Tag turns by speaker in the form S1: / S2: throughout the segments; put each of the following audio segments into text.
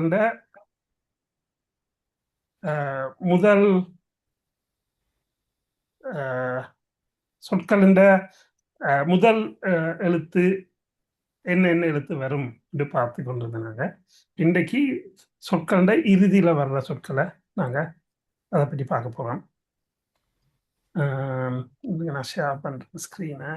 S1: அந்த முதல் சொற்களின் முதல் எழுத்து என்ன எழுத்து வரும் என்று பார்த்து கொண்டிருந்தாங்க. இன்றைக்கு சொற்கள இறுதியில் வர்ற சொற்களை நாங்கள் அதை பற்றி பார்க்க போகிறோம். நான் ஷேர் பண்ணுறேன் ஸ்க்ரீனை.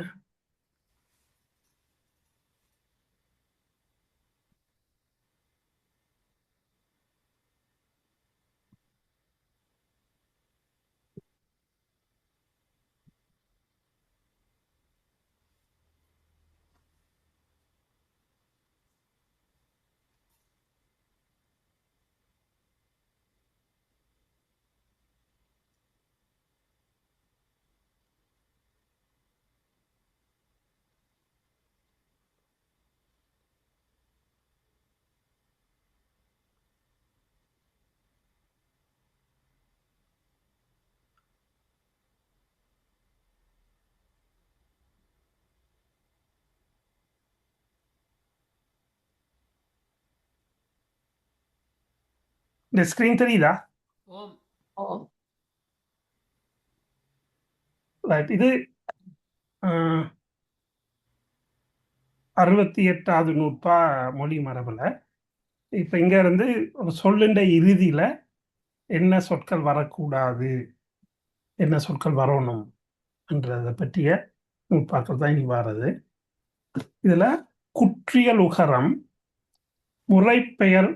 S1: இந்த ஸ்க்ரீன் தெரியுதா? ரைட். இது 68வது நூற்பா மொழி மரபில் இப்போ இங்கே இருந்து ஒரு சொல்லுண்ட இறுதியில் என்ன சொற்கள் வரக்கூடாது, என்ன சொற்கள் வரணும் என்றதை பற்றிய நூற்பாக்கள் தான் இனி வர்றது. இதில் குற்றியல் உகரம் முறைப்பெயர்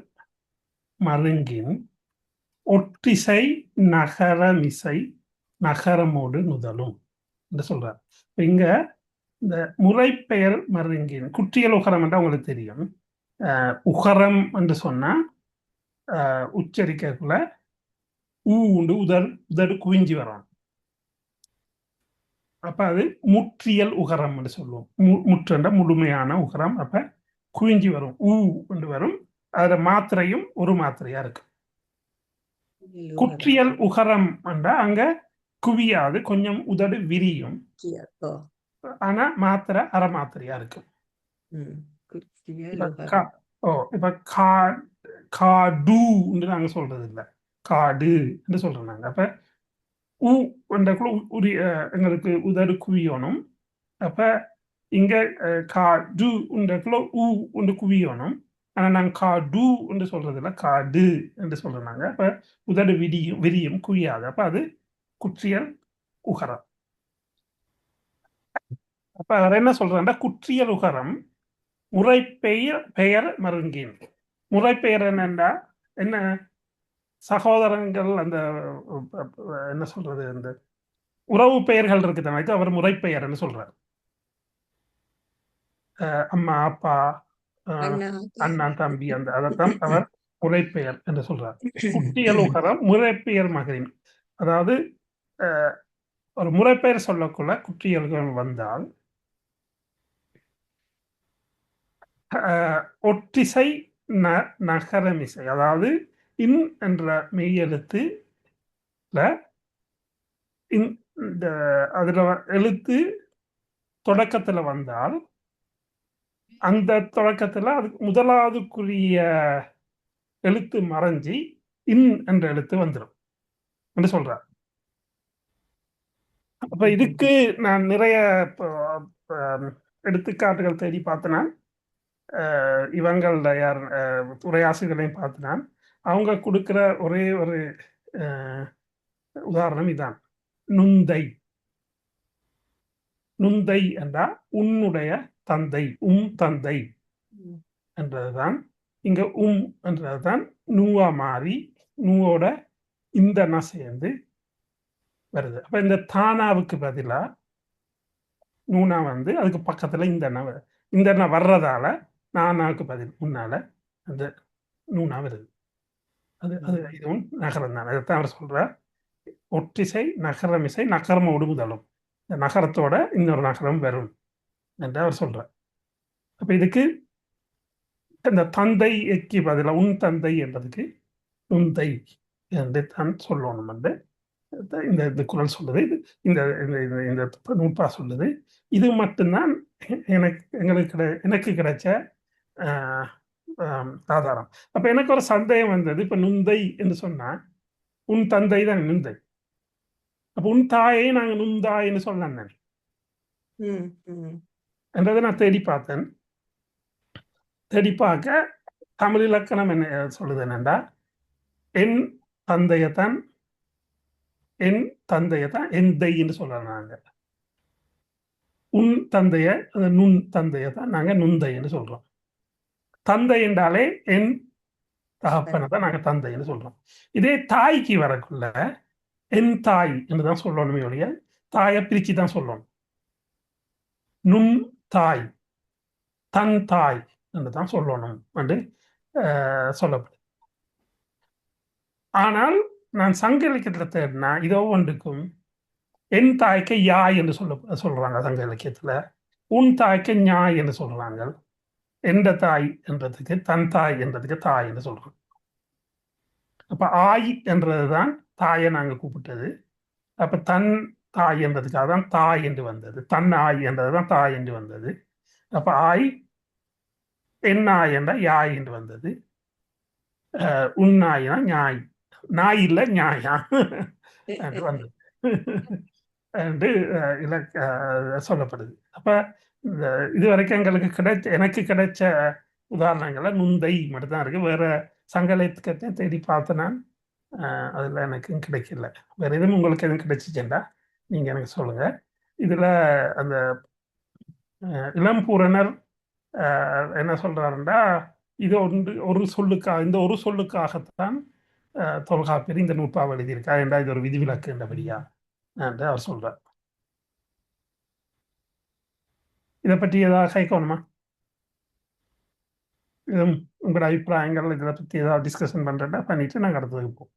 S1: மருங்கின் ஒற்றிசை நகரமிசை நகரமோடு நுதலும் என்று சொல்றார். இங்க இந்த முறைப்பெயர் மருங்கின் குற்றியல் உகரம் என்று உங்களுக்கு தெரியும். உகரம் என்று சொன்னா உச்சரிக்கக்குள்ள உண்டு உதடு குவிஞ்சி வரும். அப்ப அது முற்றியல் உகரம் என்று சொல்லுவோம். முற்றென்ற முழுமையான உகரம். அப்ப குவிஞ்சி வரும், என்று வரும். அதுல மாத்திரையும் ஒரு மாத்திரையா இருக்கு. குற்றியல் உகரம் என்றா அங்க குவியாது, கொஞ்சம் உதடு விரியும். ஆனா மாத்திரை அரை மாத்திரையா இருக்கு. இப்ப காடு நாங்க சொல்றது இல்லை, காடு என்று சொல்றோம் நாங்க. அப்ப எங்களுக்கு உதடு குவியணும். அப்ப இங்க காடு குவியணும். ஆனா நாங்க காடு என்று சொல்றது இல்லை, காடு என்று சொல்றோம் நாங்க. அப்ப உதடு விரியும் குவியாது. அப்ப அது குற்றியல் உகரம். அப்ப அவர் என்ன சொல்றாருன்னா, குற்றியல் உகரம் முறைப்பெயர் மருங்கின். முறைப்பெயர் என்னண்டா என்ன, சகோதரங்கள் அந்த என்ன சொல்றது, அந்த உறவு பெயர்கள் இருக்குதான், அவர் முறைப்பெயர்ன்னு சொல்றாரு. அம்மா அப்பா அண்ணா தம்பி அந்த அதைத்தான் அவர் முறைப்பெயர் என்று சொல்றார். குற்றியல் உகரம் முறைப்பெயர் மகரின். அதாவது ஒரு முறைப்பெயர் சொல்லக்குள்ள குற்றியல்கள் வந்தால் ஒற்றிசை நகரமிசை, அதாவது இன் என்ற மெய்யெழுத்து இந்த அதுல எழுத்து தொடக்கத்துல வந்தால் அந்த தொடக்கத்துல அதுக்கு முதலாவதுக்குரிய எழுத்து மறைஞ்சி இன் என்ற எழுத்து வந்துடும் என்று சொல்றார். அப்ப இதுக்கு நான் நிறைய எடுத்துக்காட்டுகள் தேடி பார்த்தேன்னா, இவங்கள யார் உரையாசிரியர்களையும் பார்த்தினான். அவங்க கொடுக்கிற ஒரே ஒரு உதாரணம் இதான். நுந்தை. நுந்தை என்றா உன்னுடைய தந்தை, தந்தை என்றதுதான். இங்க என்றதுதான் நூவா மாறி நூவோட இந்த ந சேர்ந்து வருது. அப்ப இந்த தானாவுக்கு பதிலா நூனா வந்து அதுக்கு பக்கத்துல இந்த ந வர்றதால நானாவுக்கு பதில் முன்னால அந்த நூனா வருது. அது இதுவும் நகரம் தான். அதைத்தான் அவர் சொல்றார். ஒற்றிசை நகரமிசை நகரமோடு முதலும். இந்த நகரத்தோட இன்னொரு நகரம் வரும் என்று அவர் சொல்றார். அப்ப இதுக்கு இந்த தந்தைக்கு பதிலாக உன் தந்தை என்றதுக்கு நுந்தை என்று தான் சொல்லணும் என்று இந்த குரல் சொல்லுது. இந்த இந்த நூற்பா சொல்லுது. இது மட்டும்தான் எனக்கு கிடைச்ச ஆதாரம். அப்ப எனக்கு ஒரு சந்தேகம் வந்தது. இப்ப நுந்தை என்று சொன்னா உன் தந்தை தான் நுந்தை. அப்ப உன் தாயை நாங்க நுந்தாய்ன்னு சொல்லலாம் என்றதை நான் தேடி பார்த்தேன். தேடி பார்க்க தமிழ் இலக்கணம் என்ன சொல்லுது என்னண்டா, என் தந்தையத்தான் என் தந்தையத்தான் எந்தை என்று சொல்லலாம் நாங்க. உன் தந்தைய நுண் தந்தையத்தான் நாங்க நுந்தை என்று சொல்றோம். தந்தை என்றாலே என் தகப்பனை தான் நாங்க தந்தைன்னு சொல்றோம். இதே தாய்க்கு வரக்குள்ள என் தாய் என்றுதான் சொல்லணுமே ஒழிய தாயை பிரிச்சு தான் சொல்லணும். நுண் தாய், தன் தாய் என்று தான் சொல்லணும் என்று சொல்லப்படுது. ஆனால் நான் சங்க இலக்கியத்தில் தேடினா இதோ ஒன்றுக்கும் என் தாய்க்கு யாய் என்று சொல்றாங்க சங்க இலக்கியத்துல. உன் தாய்க்கு ஞாய் என்று சொல்றாங்க. எந்த தாய் என்றதுக்கு தன் தாய் என்றதுக்கு தாய் என்று சொல்றோம். அப்ப ஆய் என்றதுதான் தாயை நாங்க கூப்பிட்டது. அப்ப தன் தாய் என்றதுக்காக தான் தாய் என்று வந்தது. தன் ஆய் என்றதுதான் தாய் என்று வந்தது. அப்ப ஆய் என் ஆய் என்ற யாய் என்று வந்தது. உன்னாய்னா ஞாய், நாய் இல்லை ஞாயா என்று வந்தது என்று சொல்லப்படுது. அப்ப இதுவரைக்கும் எனக்கு கிடைச்ச உதாரணங்கள்ல நுந்தை மட்டும்தான் இருக்கு. வேற சங்கலத்தை தேடி பார்த்த நான் அதில் எனக்கு கிடைக்கல. வேற எதுவும் உங்களுக்கு எதுவும் கிடைச்சிச்சுண்டா நீங்க எனக்கு சொல்லுங்க. இதுல அந்த இளம்பூரணர் என்ன சொல்றாருண்டா, இது ஒரு சொல்லுக்காக, இந்த ஒரு சொல்லுக்காகத்தான் தொல்காப்பியர் இந்த நூற்பாவை எழுதியிருக்கா என்றா இது ஒரு விதிவிலக்கு என்றபடியா என்று அவர் சொல்றார். இதை பற்றி ஏதாவது கேட்கணுமா? உங்களோட அபிப்பிராயங்கள் இதை பற்றி ஏதாவது டிஸ்கஷன் பண்றேன்னா பண்ணிட்டு நாங்கள் அடுத்ததுக்கு போவோம்.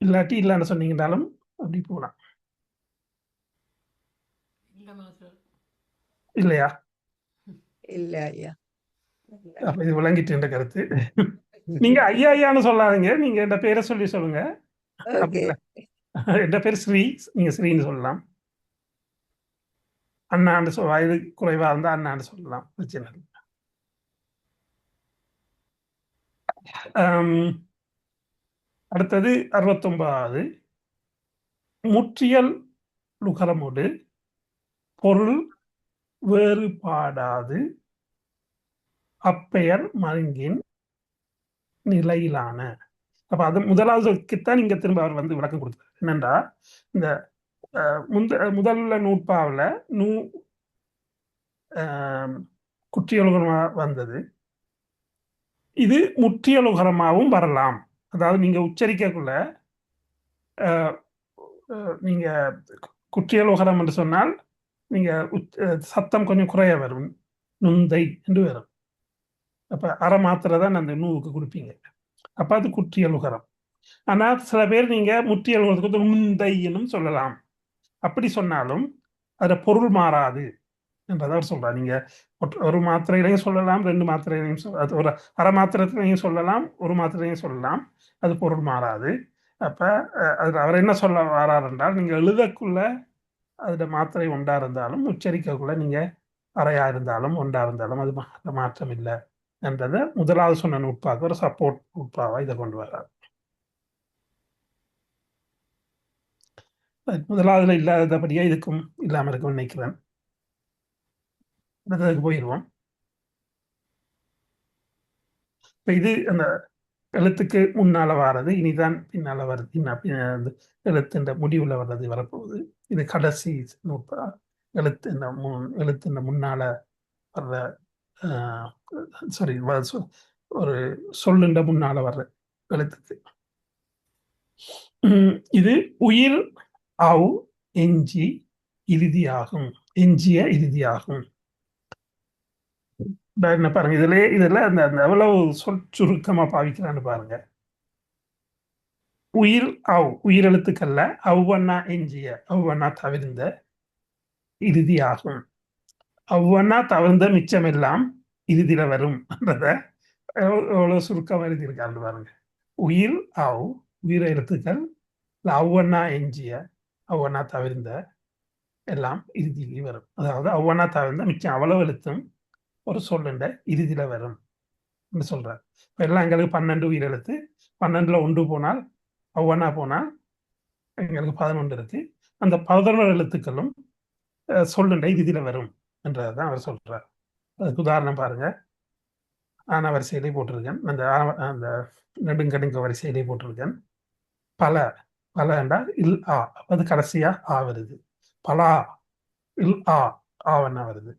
S1: இல்லாட்டி இல்லைன்னு சொன்னீங்கன்னாலும் அப்படி போகலாம். இல்லையா?
S2: இல்ல ஐயா.
S1: அப்ப இது விளங்கிட்டு என்ற கருத்து. நீங்க ஐயா ஐயான்னு சொல்லாதீங்க, நீங்க என் பேரை சொல்லி சொல்லுங்க. என் பேர் ஸ்ரீ, நீங்க ஸ்ரீன்னு சொல்லலாம். அண்ணாண்டு வயது குறைவா இருந்தா அண்ணாண்டு சொல்லலாம், பிரச்சனை இல்லை. அடுத்தது 69வது. முற்றியல் லுகரமோடு பொருள் வேறுபாடாது அப்பெயர் மருங்கின் நிலையிலான. அப்ப அது முதலாவதுக்குத்தான் இங்க திரும்ப அவர் வந்து விளக்கம் கொடுத்தார். என்னண்டா, இந்த முதல்ல நூற்பாவில் குற்றியலுகரமா வந்தது. இது முற்றியலுகரமாகவும் வரலாம். அதாவது நீங்க உச்சரிக்கக்குள்ள நீங்க குற்றியலுகரம் என்று சொன்னால் நீங்க சத்தம் கொஞ்சம் குறைய வரும், நுந்தை என்று வரும். அப்ப அரை மாத்திரை தான் அந்த நூவுக்கு கொடுப்பீங்க. அப்ப அது குற்றியலுகரம். ஆனா சில பேர் நீங்க முற்றியலுகரத்துக்கு முந்தைன்னு சொல்லலாம். அப்படி சொன்னாலும் அதுல பொருள் மாறாது என்றதை அவர் சொல்றார். நீங்க ஒரு மாத்திரையிலையும் சொல்லலாம், ரெண்டு மாத்திரையிலையும் ஒரு அரை மாத்திரத்திலையும் சொல்லலாம், ஒரு மாத்திரையும் சொல்லலாம், அது பொருள் மாறாது. அப்ப அது அவர் என்ன சொல்ல வரார் என்றால், நீங்க எழுதக்குள்ள அதுல மாத்திரை ஒன்றா இருந்தாலும் உச்சரிக்கக்குள்ள நீங்க அறையா இருந்தாலும் ஒன்றா இருந்தாலும் அது மாற்றம் இல்லை என்றதை முதலாவது சொன்ன நுட்பாக ஒரு சப்போர்ட் நுட்பாவா இதை கொண்டு வர்றார். முதலாவதுல இல்லாதபடியா இதுக்கும் இல்லாமல் இருக்கும் நினைக்கிறேன். அதுக்கு போயிடுவோம். இப்ப இது அந்த எழுத்துக்கு முன்னால வர்றது, இனிதான் பின்னால வருது, அந்த எழுத்து முடிவுல வர்றது வரப்போகுது. இது கடைசி நூற்பா. எழுத்து முன்னால வர்ற சாரி ஒரு சொல்லுண்ட முன்னால வர்ற எழுத்துக்கு. இது உயிர் ஆவு எஞ்சி இறுதியாகும், எஞ்சிய இறுதியாகும். என்ன பாருங்க, இதுல அந்த எவ்வளவு சொல் சுருக்கமா பாவிக்கிறான்னு பாருங்க. உயிர் அவ் உயிரெழுத்துக்கள்ல அவ்வண்ணா எஞ்சிய, அவ்வண்ணா தவிர்ந்த இறுதியாகும். அவ்வண்ணா தவிர்ந்த மிச்சம் எல்லாம் இறுதியில வரும் என்றத எவ்வளவு சுருக்கமா எழுதியிருக்காரு பாருங்க. உயிர் அவ் உயிர எழுத்துக்கள் அவ்வண்ணா எஞ்சிய, அவ்வண்ணா தவிர்ந்த எல்லாம் இறுதியிலே வரும். அதாவது அவ்வண்ணா தவிர்ந்த மிச்சம் அவ்வளவு எழுத்தும் ஒரு சொல்லுண்ட இறுதியில வரும் என்று சொல்றார். இப்ப எல்லாம் எங்களுக்கு 12 உயிரெழுத்து, 12ல 1 போனால் ஒவ்வொன்றா போனால் எங்களுக்கு 11 இருக்கு. அந்த 11 எழுத்துக்களும் சொல்லுண்ட இறுதியில வரும் என்றதான் அவர் சொல்றார். அதுக்கு உதாரணம் பாருங்க. ஆன வரிசையிலே போட்டிருக்கேன். அந்த நெடுங்கடுங்க வரிசையிலே போட்டிருக்கேன். பல பல என்றால் இல் ஆ, அது கடைசியா ஆ வருது. பலா இல் ஆ, ஆவண்ணா வருது.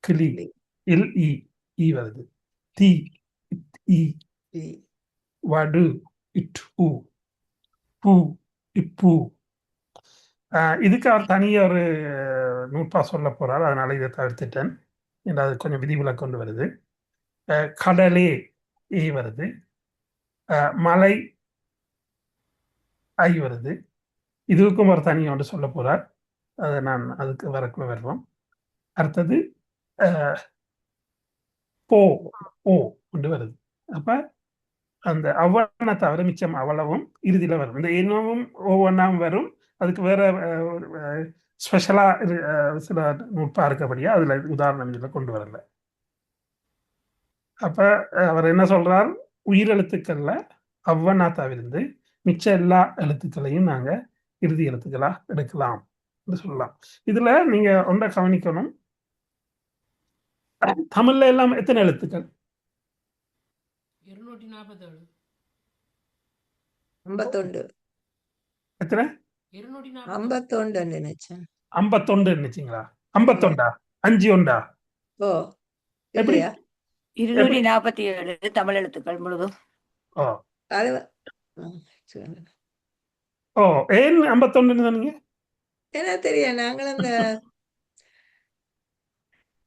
S1: கிளி
S2: கிளி,
S1: இல் ஈ, ஈ வருது. தீ இட் ஈ,
S2: டி,
S1: வடு இட் ஊ, பூ இப்பூ. இதுக்கு அவர் தனியாக ஒரு நூற்பா சொல்ல போறார். அதனால இதை தவிர்த்துட்டேன். ஏன்னா அது கொஞ்சம் விதிவிலக்கு கொண்டு வருது. கடலே ஏ வருது. மலை ஐ வருது. இதுக்கும் ஒரு தனியாக ஒன்று சொல்ல போறார். அதை நான் அதுக்கு வரக்குள்ள வருவோம். அடுத்தது போ ஓ கொண்டு வருது. அப்ப அந்த அவ்வளவு தவிர மிச்சம் அவ்வளவும் இறுதியில வரும். இந்த இன்னமும் ஒவ்வொன்றாம் வரும். அதுக்கு வேற ஸ்பெஷலா சில நுட்பா இருக்கபடியா அதுல உதாரணம் இதுல கொண்டு வரல. அப்ப அவர் என்ன சொல்றார், உயிரெழுத்துக்கள்ல அவ்வண்ணா தவிர்த்து மிச்ச எல்லா எழுத்துக்களையும் நாங்க இறுதி எழுத்துக்களா எடுக்கலாம் என்று சொல்லலாம். இதுல நீங்க ஒன்றை கவனிக்கணும். தமிழ்ல எல்லாம் எத்தனை எழுத்துக்கள்?
S3: 247.
S2: 51
S1: எத்தனை?
S3: 247.
S2: 51 நினைச்சேன்.
S1: 51 இருந்துச்சுங்களா? 51 5 உண்டா?
S2: ஓ
S1: எப்படி?
S2: இல்லையா?
S4: 247 தமிழ் எழுத்துக்கள் முழுதும்.
S1: ஓ
S2: அது சொல்லுங்க.
S1: ஓ ஏன் 51 சொன்னீங்க?
S2: என்ன தெரியும், நாங்கள் அந்த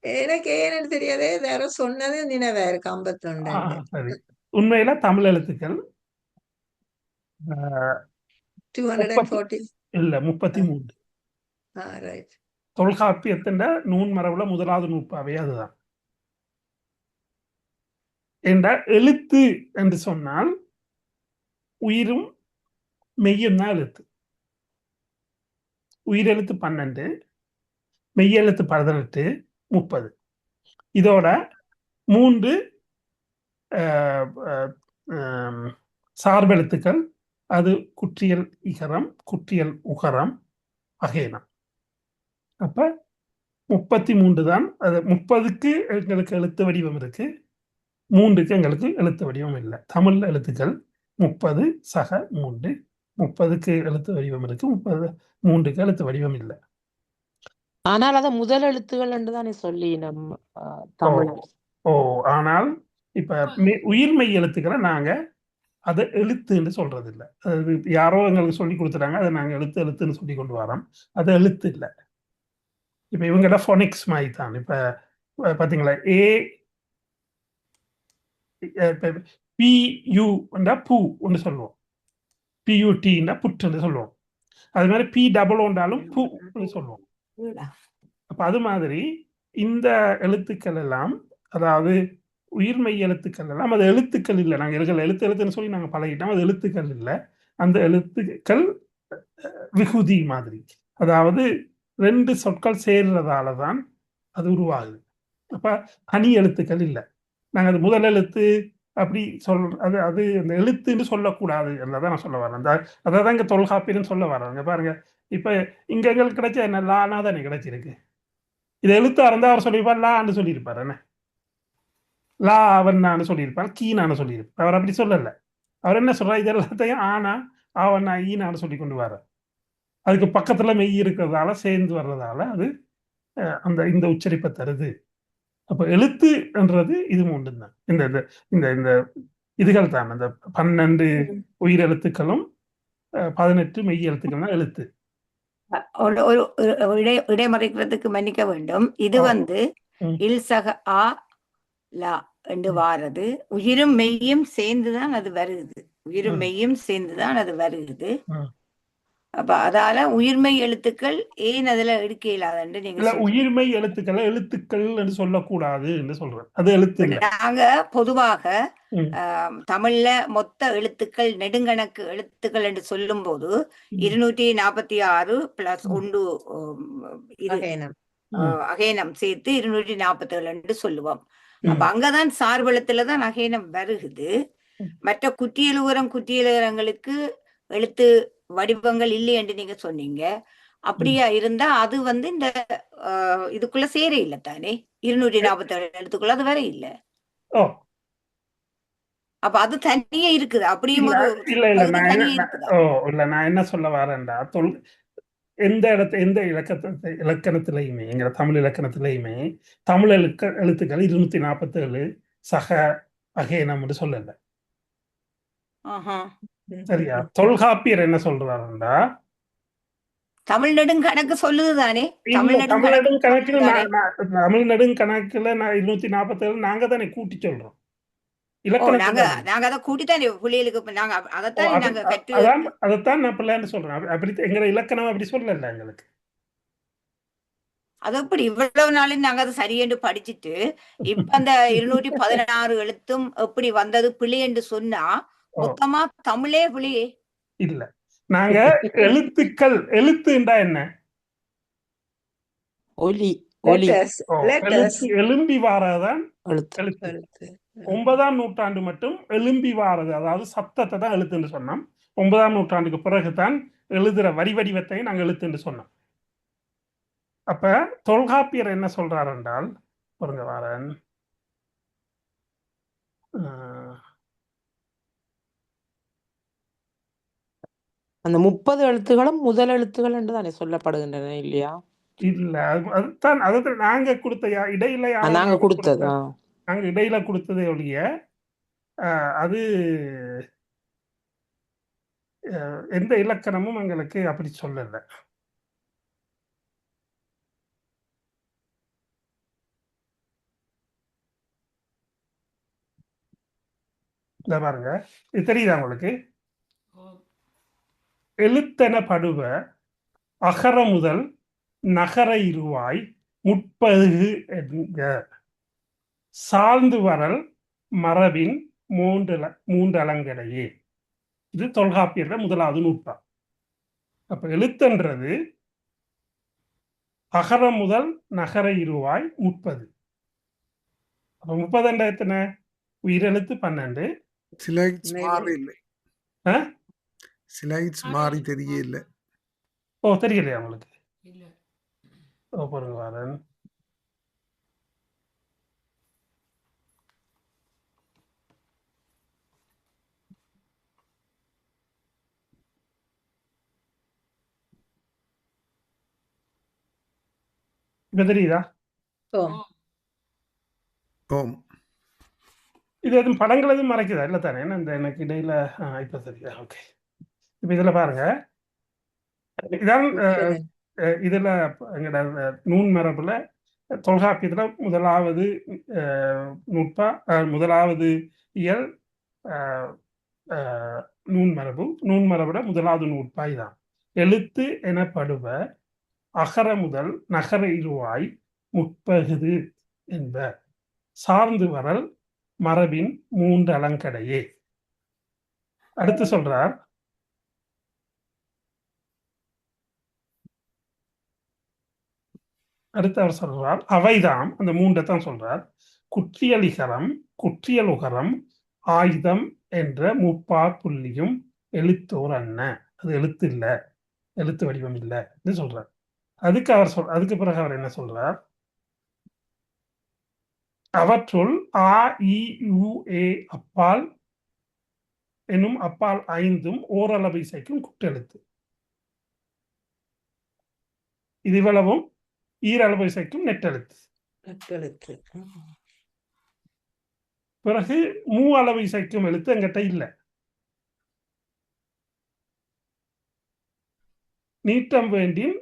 S2: எனக்கு ஏன்னு தெரியாதே, யாரோ சொன்னது நினைவா இருக்கு 51.
S1: சரி. உண்மையில தமிழ் எழுத்துக்கள்
S2: 240.
S1: இல்ல 33.
S2: ரைட்.
S1: தொல்காப்பியத்தின் நூன் மரபுல முதலாவது நூற்பாவே அதுதான். என்ற எழுத்து என்று சொன்னால் உயிரும் மெய்யும் தான் எழுத்து. உயிரெழுத்து 12, மெய்யெழுத்து 18, 30. இதோட 3 சார்பெழுத்துக்கள். அது குற்றியல் இகரம், குற்றியல் உகரம், அகேனம். அப்ப 33 தான். அது 30க்கு எங்களுக்கு எழுத்து வடிவம் இருக்கு, 3க்கு எங்களுக்கு எழுத்து வடிவம் இல்லை. தமிழ் எழுத்துக்கள் 30 சக 3, 30க்கு எழுத்து வடிவம் இருக்கு, 3க்கு எழுத்து வடிவம் இல்லை.
S5: ஆனால் அதை முதல் எழுத்துகள் என்று தானே சொல்லி நம்ம தமிழ்.
S1: ஓ ஆனால் இப்ப உயிர்மெய் எழுத்துக்களை நாங்க அதை எழுத்துன்னு சொல்றது இல்லை. அது யாரோ எங்களுக்கு சொல்லி கொடுத்துட்டாங்க, அதை நாங்க எழுத்துன்னு சொல்லி கொண்டு வரோம். அது எழுத்து இல்லை. இப்ப இவங்கட ஃபோனிக்ஸ் மாதிரி தான். இப்ப பாத்தீங்களா, ஏ பியூ பூ ஒன்று சொல்லுவோம், பியூடின்னா புற்றுன்னு சொல்லுவோம். அது மாதிரி பி டபுள் ஒன்றாலும் பூ சொல்லுவோம். அப்ப அது மாதிரி இந்த எழுத்துக்கள் எல்லாம், அதாவது உயிர்மெய் எழுத்துக்கள் எல்லாம் அது எழுத்துக்கள் இல்லை. நாங்கள் இருக்கிற எழுத்துன்னு சொல்லி நாங்கள் பழகிட்டோம். அது எழுத்துக்கள் இல்லை. அந்த எழுத்துக்கள் விகுதி மாதிரி, அதாவது 2 சொற்கள் சேர்றதால தான் அது உருவாகுது. அப்ப தனி எழுத்துக்கள் இல்லை. நாங்கள் அது முதல் எழுத்து அப்படி அது அது அந்த எழுத்துன்னு சொல்லக்கூடாது என்றதான் நான் சொல்ல வரேன். அந்த அதை தான் இங்கே தொல்காப்பியன்னு சொல்ல வர்றாங்க. பாருங்க, இப்போ இங்கே எங்களுக்கு கிடைச்ச என்ன லானா தானே கிடைச்சிருக்கு. இது எழுத்தா இருந்தால் அவர் சொல்லியிருப்பார் லான்னு சொல்லியிருப்பார். என்ன லா அவன்னான்னு சொல்லியிருப்பார், கீனான்னு சொல்லியிருப்பார். அவர் அப்படி சொல்லலை. அவர் என்ன சொல்றார், இது எல்லாத்தையும் ஆனா ஆவண்ணா ஈனான்னு சொல்லி கொண்டு வர, அதுக்கு பக்கத்துல மெய் இருக்கிறதால சேர்ந்து வர்றதால அது அந்த இந்த உச்சரிப்பை தருது. அப்ப எழுத்துன்றது இது ஒன்று தான். இந்த இந்த இந்த இதுகள் தான். அந்த 12 உயிரெழுத்துக்களும் 18 மெய் எழுத்துக்கள் தான் எழுத்து.
S4: ஒரு இடைமறைக்கிறதுக்கு மன்னிக்க வேண்டும். இது இல் சக ஆ லா என்று வாரது உயிரும் மெய்யும் சேர்ந்துதான் அது வருது. உயிரும் மெய்யும் சேர்ந்துதான் அது வருது. அப்ப அதால உயிர்மெய் எழுத்துக்கள் ஏன் அதுல எடுக்க இல்லாத நீங்க
S1: உயிர்மெய் எழுத்துக்களை எழுத்துக்கள் என்று சொல்லக்கூடாது என்று சொல்றேன். அது எழுத்து இல்லை.
S4: நாங்க பொதுவாக தமிழ்ல மொத்த எழுத்துக்கள் நெடுங்கணக்கு எழுத்துக்கள் என்று சொல்லும் போது 246 + 1 அகேனம் சேர்த்து 247 சொல்லுவோம்.
S2: ம்.
S4: அப்ப அங்கதான் சார்பெழுத்துலதான் அகேனம் வருகுது. மற்ற குற்றியலுகரங்களுக்கு எழுத்து வடிவங்கள் இல்லை என்று நீங்க சொன்னீங்க. அப்படியா இருந்தா அது இந்த இதுக்குள்ள சேர இல்ல தானே, 247 எழுத்துக்குள்ள அது வர இல்ல.
S1: ஓ
S4: அப்ப அது தனியே இருக்குது, அப்படியும்
S1: இல்ல
S4: ஒரு
S1: இல்ல இல்ல
S4: பகுதி
S1: நான்
S4: தனியே
S1: என்ன
S4: இருக்குதா?
S1: இல்ல நான் என்ன சொல்ல வரேன்டா, எந்த இலக்கணத்திலையுமே, எங்க தமிழ் இலக்கணத்திலையுமே தமிழ் எழுத்துக்கள் 247 சக அகேனம் என்று சொல்லல.
S4: ஆஹா.
S1: சரியா? தொல்காப்பியர் என்ன சொல்றாருண்டா,
S4: தமிழ் நெடுங்கணக்கு சொல்லுது தானே,
S1: இல்ல தமிழ் நெடுங்கணக்கில்
S4: தானே.
S1: தமிழ் நெடுங்கணக்குல 247 நாங்க தானே கூட்டி சொல்றோம் இலக்கணத்துல.
S4: நாங்க அதை கூட்டித்தானே பிள்ளைகளுக்கு நாங்க அதைத்தானே நாங்க கற்று.
S1: அதைத்தான் நான் பிள்ளைன்னு சொல்றேன். அப்படி எங்க இலக்கணம் அப்படி சொல்லல எங்களுக்கு.
S4: அது எப்படி இவ்வளவு நாளும் நாங்க அதை சரியென்று படிச்சுட்டு இப்ப அந்த 216 எழுத்தும் எப்படி வந்தது பிழை என்று சொன்னா மொத்தமா தமிழே பிழையே
S1: இல்ல. நாங்க எழுத்துண்டா என்ன?
S5: ஒலி
S2: Letters. Letters.
S1: எழும்பி வாரதான்
S5: எழுத்து.
S1: எழுத்து. 9ஆம் நூற்றாண்டு மட்டும் எழும்பி வாரது, அதாவது சத்தத்தை தான் எழுத்துன்னு சொன்னோம். 9ஆம் நூற்றாண்டுக்கு பிறகுதான் எழுதுற வடிவத்தை நாங்கள் எழுத்துன்னு சொன்னோம். அப்ப தொல்காப்பியர் என்ன சொல்றார் என்றால், பாருங்க வாரன்,
S5: அந்த 30 எழுத்துகளும் முதல் எழுத்துகள் என்று தானே சொல்லப்படுகின்றன இல்லையா?
S1: இல்ல அதுதான் நாங்க கொடுத்த இடையில
S5: நாங்க கொடுத்தது
S1: நாங்க இடையில கொடுத்ததே ஒழிய அது எந்த இலக்கணமும் எங்களுக்கு அப்படி சொல்லல. இத பாருங்க, இது தெரியுதா உங்களுக்கு? எழுத்தெனப்படுவ அகர முதல் நகர இருவாய் முற்பகு என்க சார்ந்து வரல் மரபின் மூன்றலங்கடையே. இது தொல்காப்பியர் முதலாவது நூற்பா. அப்ப எழுத்துன்றது அகர முதல் நகர இருவாய் 30. அப்ப 30 எத்தனை? உயிரெழுத்து 12.
S6: ஸ்லைட்ஸ் மாறி இல்லை. ஸ்லைட்ஸ் மாறி தெரியல.
S1: ஓ தெரியலையா உங்களுக்கு?
S3: இல்ல.
S1: ஓ பாருங்க வாரன், இப்ப தெரியுதா? இது எதுவும் படங்கள் எதுவும் மறைக்குதா? இல்லை தானே? இந்த எனக்கு இடையில இப்ப சரியா? ஓகே. இப்ப இதுல பாருங்க, இதான் இதுல எங்களோட நூன் மரபுல தொல்காப்பியத்துல முதலாவது நுட்பா, முதலாவது இயல் நூன் மரபுல முதலாவது நூற்பாய் தான். எழுத்து எனப்படுவ அகர முதல் நகர இருவாய் முற்பகுது என்ப சார்ந்து வரல் மரபின் மூன்றலங்கடையே. அடுத்து சொல்றார், அவர் சொல்றார் அவைதாம், அந்த மூன்றைத்தான் சொல்றார், குற்றியலிகரம் குற்றியலுகரம் ஆயுதம் என்ற முப்பா புள்ளியும் எழுத்தோர் அண்ண. அது எழுத்து இல்ல, எழுத்து வடிவம் இல்லை சொல்றார். அதுக்கு பிறகு அவர் என்ன சொல்றார், அவற்றுள் ஆ இ உ ஏ அப்பால் எனும் அப்பால் 5 ஓரளவு இசைக்கும் குற்றெழுத்து. இது இவ்வளவும் ஈரளவு இசைக்கும் நெட்டெழுத்து. பிறகு அளவு இசைக்கும் எழுத்து எங்கிட்ட இல்லை. நீட்டம் வேண்டின்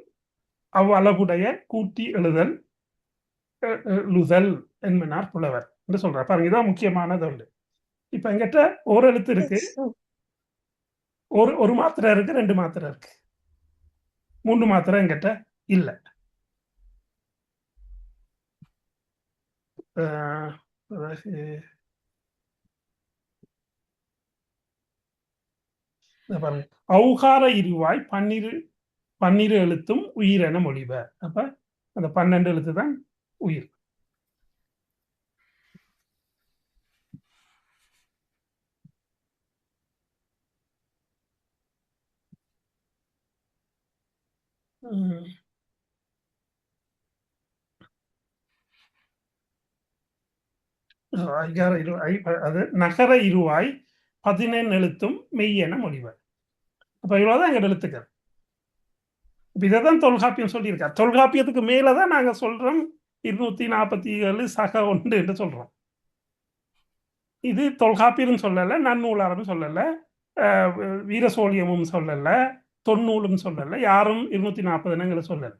S1: அவ்வளவுடைய கூட்டி எழுதல் என்பனார் புலவர் என்று சொல்றார். பாருங்க, இதான் முக்கியமானது உண்டு. இப்ப எங்கிட்ட ஒரு எழுத்து இருக்கு, ஒரு மாத்திரை இருக்கு, 2 மாத்திரை இருக்கு, 3 மாத்திரை எங்கிட்ட இல்லை. பாருங்க, ஔகார இருவாய் 12 எழுத்தும் உயிரென மொழிப. அப்ப அந்த 12 எழுத்து தான் உயிர். அது நகர இருவாய் 14 எழுத்தும் மெய்யென மொழிவர். அப்ப இவ்வளவுதான் எங்க எழுத்துக்கள். இதைதான் தொல்காப்பியம் சொல்லியிருக்கார். தொல்காப்பியத்துக்கு மேலதான் நாங்க சொல்றோம் 247 சக 1 என்று சொல்றோம். இது தொல்காப்பியம் சொல்லல, நன்னூலாரும் சொல்லல, வீரசோழியமும் சொல்லல, தொன்னூலும் சொல்லல, யாரும் 240 சொல்லல.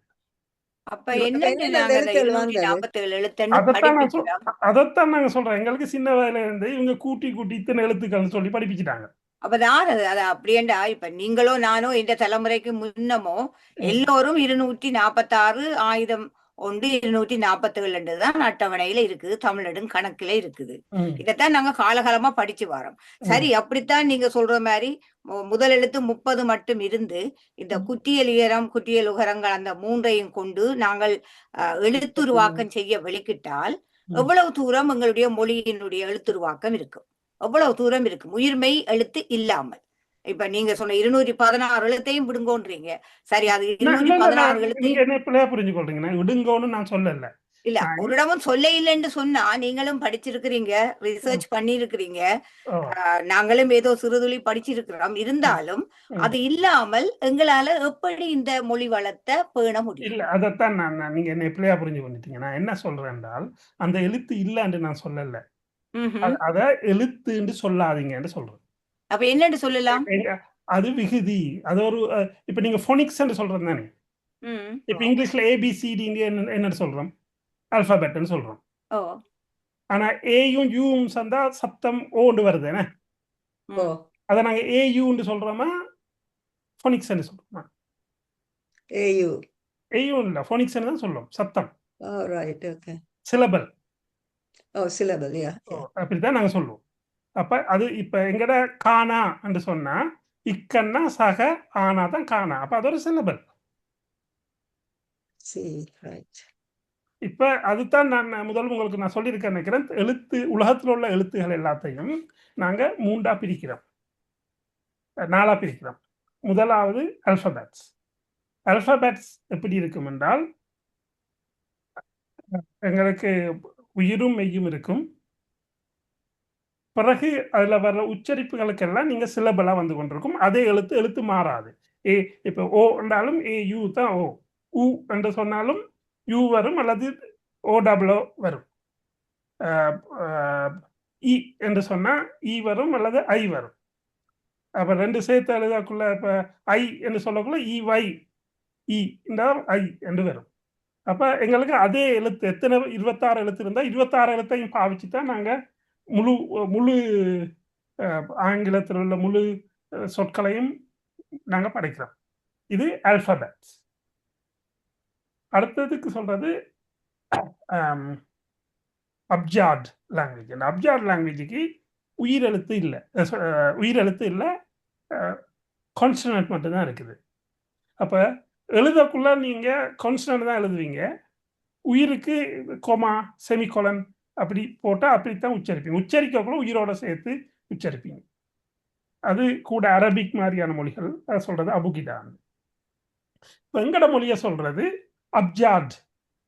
S4: அப்ப என்னன்னு நாங்க அந்த 247 எழுத்துன்னு
S1: அதைத்தான்
S4: படிப்பிக்கிறோம்.
S1: அதைத்தான் நாங்க சொல்றோம். எங்களுக்கு சின்ன வயதுல இருந்து இவங்க கூட்டி இத்தனை எழுத்துக்கள்னு சொல்லி படிப்பிச்சுட்டாங்க.
S4: அப்ப நான் அது அப்படியேண்டா இப்ப நீங்களோ நானோ இந்த தலைமுறைக்கு முன்னமோ எல்லோரும் 246 ஆயுதம் 247 தான் அட்டவணையில இருக்குது, தமிழடும் கணக்குல இருக்குது. இதைத்தான் நாங்க காலகாலமா படிச்சு வரோம். சரி, அப்படித்தான் நீங்க சொல்ற மாதிரி முதல் எழுத்து 30 மட்டும் இருந்து இந்த குற்றியல் உயரம் குற்றியல் உகரங்கள் அந்த 3ஐயும் கொண்டு நாங்கள் எழுத்துருவாக்கம் செய்ய வெளிக்கிட்டால் எவ்வளவு தூரம் எங்களுடைய மொழியினுடைய எழுத்துருவாக்கம் இருக்கும், எவ்வளவு தூரம் இருக்கும் உயிர்மெய் எழுத்து இல்லாமல். இப்ப நீங்க சொன்ன 216 எழுத்தையும் விடுங்கோன்றீங்க. சரி, அது 216 எழுத்தையும்
S1: புரிஞ்சுக்கொள்றீங்க. விடுங்கோன்னு நான் சொல்லல.
S4: இல்ல, ஒரு இடமும் சொல்ல இல்லைன்னு சொன்னா நீங்களும் படிச்சிருக்கிறீங்க, ரிசர்ச் பண்ணி இருக்கிறீங்க, நாங்களும் ஏதோ சிறுதுளி படிச்சிருக்கிறோம். இருந்தாலும் அது இல்லாமல் எங்களால எப்படி இந்த மொழி வளத்தை பேண முடியும்?
S1: இல்ல, அதைத்தான் நீங்க என்ன பிள்ளையா புரிஞ்சு கொண்டுட்டீங்க. நான் என்ன சொல்றேன் என்றால், அந்த எழுத்து இல்லன்னு நான் சொல்லல, அத எழுத்துன்னு சொல்லாதீங்கன்னு சொல்றேன்.
S4: அப்ப என்னன்னு சொல்லலாம்?
S1: அது விகுதி. அது ஒரு இப்ப நீங்க போனிக்ஸ் சொல்றது தானே. இப்ப இங்கிலீஷ்ல ABCD என்ன சொல்றோம்? அல்பாபெட்னு சொல்றோம். ஆனா ஏயும் யூவும் சேர்ந்தா சத்தம் ஓண்டு வருது. அத நாங்க ஏயுன்னு சொல்றோமா போனிக்ஸ் சொல்றோமா? ஏயு இல்ல, போனிக்ஸ் தான் சொல்றோம், சத்தம். சிலபல். அப்படித்தான் நாங்க சொல்லுவோம். அப்ப அது இப்ப எங்கட கானா என்று சொன்னா இக்கன்னா சக ஆனா தான் கானா. அப்ப அது ஒரு சிலபல். இப்ப அதுதான் நான் முதல் உங்களுக்கு நான் சொல்லியிருக்கேன் நினைக்கிறேன். எழுத்து உலகத்தில் உள்ள எழுத்துகள் எல்லாத்தையும் நாங்க 3ஆ பிரிக்கிறோம், 4ஆ பிரிக்கிறோம். முதலாவது அல்பபெட்ஸ். அல்பபெட்ஸ் எப்படி இருக்கும் என்றால், எங்களுக்கு உயிரும் மெய்யும் இருக்கும். பிறகு அதுல வர்ற உச்சரிப்புகளுக்கெல்லாம் நீங்க சிலபலா வந்து கொண்டிருக்கும். அதே எழுத்து மாறாது. இப்ப ஓ என்றாலும் AU தான் ஓ. உ என்று சொன்னாலும் யூ வரும் அல்லது OWO வரும். இ என்று சொன்னா இ வரும் அல்லது ஐ வரும். அப்ப ரெண்டு சேர்த்து எழுதக்குள்ள இப்ப ஐ என்று சொல்லக்குள்ள EY இ ஐ என்று வரும். அப்ப எங்களுக்கு அதே எழுத்து எத்தனை 26 எழுத்து இருந்தா 26 எழுத்தையும் பாவிச்சு தான் நாங்க முழு ஆங்கிலத்தில் உள்ள முழு சொற்களையும் நாங்க படைக்கிறோம். இது ஆல்பபெட்ஸ். அடுத்ததுக்கு சொல்றது அப்ஜாட் லாங்குவேஜ். அந்த அப்ஜாட் லாங்குவேஜுக்கு உயிரெழுத்து இல்லை, கான்சனன்ட் மட்டும்தான் இருக்குது. அப்ப எழுதக்குள்ள நீங்க கான்சனன்ட் தான் எழுதுவீங்க. உயிருக்கு கோமா செமிகோலன் அப்படி போட்டால் அப்படித்தான் உச்சரிப்பீங்க. உச்சரிக்கக்குள்ள உயிரோட சேர்த்து உச்சரிப்பீங்க. அது கூட அரபிக் மாதிரியான மொழிகள் சொல்றது அபுகிடான். வெங்கட மொழியை சொல்றது அப்ஜாட்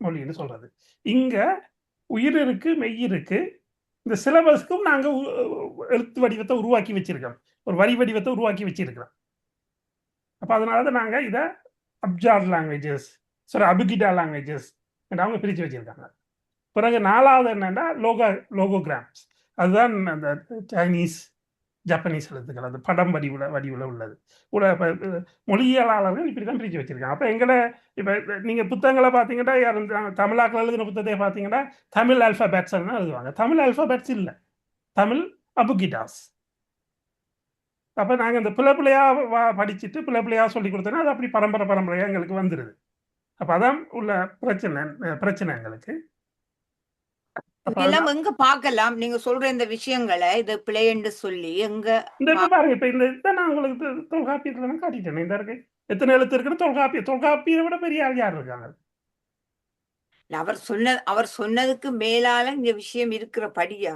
S1: மொழின்னு சொல்றது. இங்க உயிர் இருக்கு, மெய் இருக்கு. இந்த சிலபஸ்க்கும் நாங்க எழுத்து வடிவத்தை உருவாக்கி வச்சிருக்கோம், ஒரு வரி வடிவத்தை உருவாக்கி வச்சிருக்கிறோம். அப்ப அதனாலதான் நாங்க இதை அப்ஜாட் லாங்குவேஜஸ், அபுகிடா லாங்குவேஜஸ் அவங்க பிரிச்சு வச்சிருக்காங்க. பிறகு 4வது என்னன்னா லோகோகிராம்ஸ். அதுதான் அந்த சைனீஸ் ஜப்பனீஸ் எழுத்துக்கள், அது படம் வடிவில் உள்ளது. மொழியியலாளர்கள் இப்படி தான் பிரித்து வச்சிருக்காங்க. அப்போ எங்களை இப்போ நீங்கள் புத்தகங்களை பார்த்தீங்கன்னா, தமிழாக்கள் எழுதின புத்தகத்தை பார்த்தீங்கன்னா தமிழ் ஆல்ஃபபெட்ஸ் தான் எழுதுவாங்க. தமிழ் ஆல்ஃபபெட்ஸ் இல்லை, தமிழ் அபுகிடாஸ். அப்போ நாங்கள் இந்த பிள்ளையா படிச்சுட்டு பிள்ளையா சொல்லி கொடுத்தோன்னா அது அப்படி பரம்பரையாக எங்களுக்கு வந்துடுது. அப்போ அதான் உள்ள பிரச்சனை எங்களுக்கு.
S4: இதெல்லாம் எங்க பார்க்கலாம்? நீங்க சொல்ற இந்த விஷயங்களை இது பிழை என்று சொல்லி எங்க
S1: பாருங்க. இப்ப இந்த நான் உங்களுக்கு தொல்காப்பியத்துல காட்டிட்டேன். இந்த இருக்கு எத்தனை எழுத்து இருக்குன்னு தொல்காப்பியை விட பெரிய ஆள் யார் இருக்காங்க?
S4: அவர் சொன்னதுக்கு மேலால இந்த விஷயம் இருக்கிறபடியா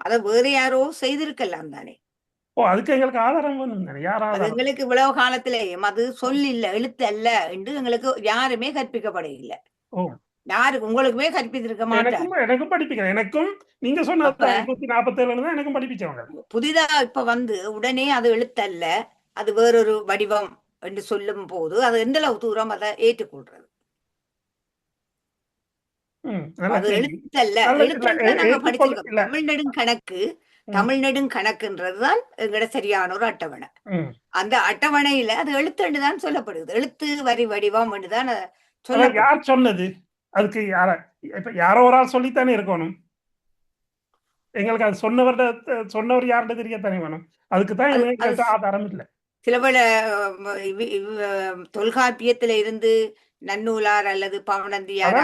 S4: அதை வேற யாரோ செய்திருக்கலாம் தானே.
S1: அதுக்கு எங்களுக்கு ஆதாரம் வேணும் தானே. யார்
S4: அது
S1: ஆதாரம்?
S4: எங்களுக்கு இவ்வளவு காலத்திலேயும் அது இல்ல எழுத்து அல்ல என்று எங்களுக்கு யாருமே கற்பிக்கப்பட இல்லை.
S1: ஓ,
S4: யாருக்கு உங்களுக்குமே கற்பித்திருக்க மாட்டார்.
S1: எனக்கும் படிப்பிக்கிறேன். எனக்கும் நீங்க சொன்னது 247 தான் எனக்கும் படிப்பிச்சவங்க.
S4: புதிதா இப்ப உடனே அது எழுத்தல்ல, அது வேறொரு வடிவம் என்று சொல்லும் போது அது எந்த அளவு தூரம் அதை ஏற்றுக்கொள்றது? அது எழுத்தல்ல. எழுத்தல்ல நாங்க படிச்சிருக்கோம். தமிழ் நெடுங்கணக்குன்றதுதான் எங்கட சரியான ஒரு அட்டவணை. அந்த அட்டவணையில அது எழுத்துன்னு தான் சொல்லப்படுது. எழுத்து வரி வடிவம் தான் சொல்ல.
S1: யார் சொன்னது? அதுக்கு யாரோ ஒரு ஆள் சொல்லித்தானே இருக்கணும். எங்களுக்கு அது சொன்னவர் யாருன்னு தெரியத்தானே வேணும். அதுக்குதான் எங்களுக்கு ஆதாரம் இல்லை.
S4: சில பல தொல்காப்பியத்துல இருந்து நன்னூலார் அல்லது பவனந்தியார்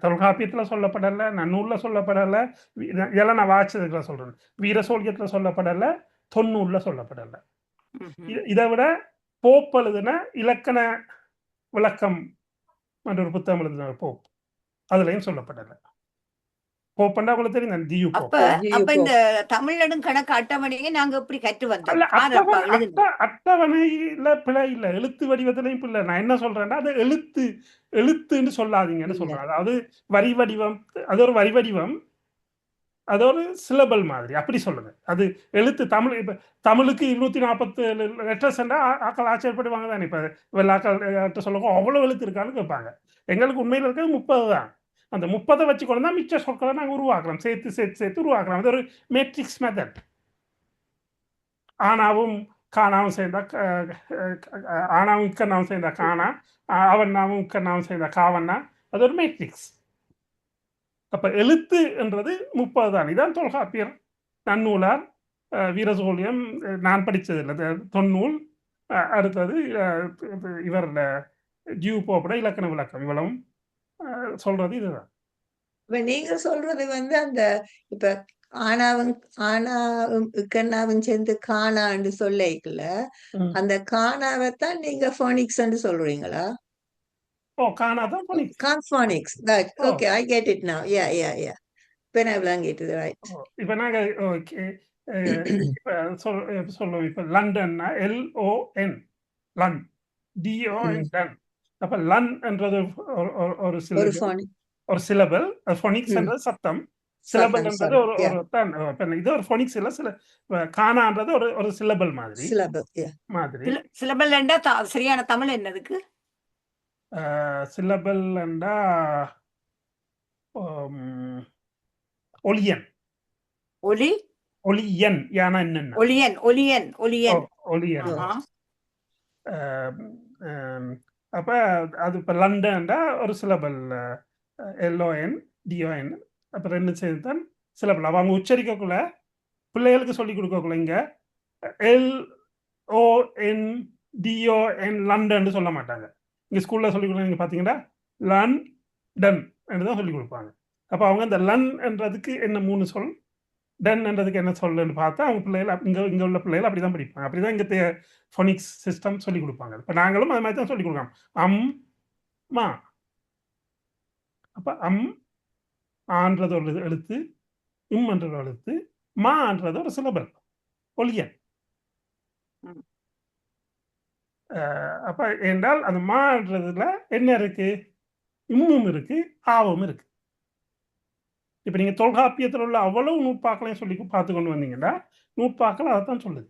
S1: தொல்காப்பியத்துல சொல்லப்படல, நன்னூல்ல சொல்லப்படல, இதெல்லாம் நான் வாட்சதுக்குள்ள சொல்றேன். வீரசோழியத்துல சொல்லப்படல, தொன்னூல்ல சொல்லப்படல. இதை விட போப் எழுதுன இலக்கண விளக்கம் என்ற ஒரு புத்தகம் எழுதுன போப், அதுலயும் சொல்லப்படல. போப்பண்டா உங்களுக்கு தெரியும்.
S4: அப்ப இந்த தமிழ் நெடுங்கணக்கு அட்டவணையை நாங்க எப்படி கற்று வந்தோம்?
S1: அட்டவணையில பிழை இல்ல, எழுத்து வடிவத்திலையும் பிள்ளை. நான் என்ன சொல்றேன்னா, அது எழுத்துன்னு சொல்லாதீங்கன்னு சொல்றேன். அதாவது வரி வடிவம், அது ஒரு வரி வடிவம், அது ஒரு சிலபல் மாதிரி அப்படி சொல்லுங்க. அது எழுத்து தமிழ். இப்ப தமிழுக்கு 247 லெட்டர்ஸ் ஆக்கள் ஆச்சரியப்படுவாங்க தானே. இப்ப வெள்ளாக்கள் சொல்லுங்க அவ்வளவு எழுத்து இருக்கான்னு கேட்பாங்க. எங்களுக்கு உண்மையில இருக்கிறது 30 தான். அந்த 30 வச்சுக்கொண்டு தான் மிச்ச சொற்களை நாங்கள் உருவாக்கலாம். சேர்த்து உருவாக்கலாம். அது ஒரு மேட்ரிக்ஸ் மெத்தட். ஆனாவும் காணாவும் சேர்ந்தா ஆனாவும் இக்கண்ணாவும் சேர்ந்தா காணா, அவன்னாவும் இக்கண்ணாவும் சேர்ந்தா காவண்ணா, அது ஒரு மேட்ரிக்ஸ். அப்ப எழுத்து என்றது 30 தான். இதான் தொல்காப்பியர், நன்னூலார், வீரசோழியம் நான் படித்தது இல்லை, தொன்னூல், அடுத்தது இவர் ஜியூ போப்பட இலக்கண விளக்கம், இவ்வளவும் சொல்றது இதுதான்.
S2: இப்ப நீங்க சொல்றது அந்த இப்ப ஆனாவும் இக்கண்ணாவும் சேர்ந்து காணான்னு சொல்லிக்கல, அந்த காணாவைத்தான் நீங்க போனிக்ஸ் சொல்றீங்களா?
S1: ஓ, காணா தான் phonics.
S2: Phonics. Right. Okay, I get it now. Yeah. இப்ப நான் விளங்கிட்டு right.
S1: இப்ப நாங்க சொல்லுவோம். இப்ப லண்டன்னா LON, லன், DON, டன். அப்ப லன் என்றது ஒரு சிலபல், ஃபோனிக்ஸ் என்றது சத்தம், சிலபல் என்றது ஒரு இது ஒரு ஃபோனிக்ஸ் இல்ல, காணான்றது ஒரு சிலபல் மாதிரி.
S4: சிலபல் என்றா சரியான தமிழ் என்னதுக்கு?
S1: சிலபல் என்றா ஒலியன். ஒலியன் யானா என்னன்னா ஒலியன். அப்ப அது இப்ப லண்டன்டா ஒரு சிலபல் LON DON. அப்ப ரெண்டு சேர்ந்து தான் சிலபல். அவங்க உச்சரிக்கக்குள்ள பிள்ளைகளுக்கு சொல்லி கொடுக்கக்குள்ள இங்க LON DON லண்டன் சொல்ல மாட்டாங்க. இங்க ஸ்கூல்ல சொல்லி கொடுக்க நீங்க பாத்தீங்கன்னா லண்டன் தான் சொல்லி கொடுப்பாங்க. அப்ப அவங்க அந்த லன் என்றதுக்கு என்ன 3 சொல், டன் என்றதுக்கு என்ன சொல்லுன்னு பார்த்தா அவங்க பிள்ளைகள் இங்க உள்ள பிள்ளைகள் அப்படிதான் படிப்பாங்க. அப்படிதான் இங்க ஃபோனிக்ஸ் சிஸ்டம் சொல்லி கொடுப்பாங்க. இப்ப நாங்களும் அது மாதிரி தான் சொல்லி கொடுக்கலாம். அம்மா. அப்ப ஆன்றது ஒரு எழுத்து, என்ற ஒரு எழுத்து, மான்றது ஒரு சிலபல், ஒலியன். அப்ப என்றால் அந்த மான்றதுல என்ன இருக்கு? இம்மும் இருக்கு, ஆவும் இருக்கு. இப்ப நீங்க தொல்காப்பியத்தில் உள்ள அவ்வளவு நூற்பாக்களையும் சொல்லி பார்த்து கொண்டு வந்தீங்கன்னா நூற்பாக்கள் அதைத்தான் சொல்லுது.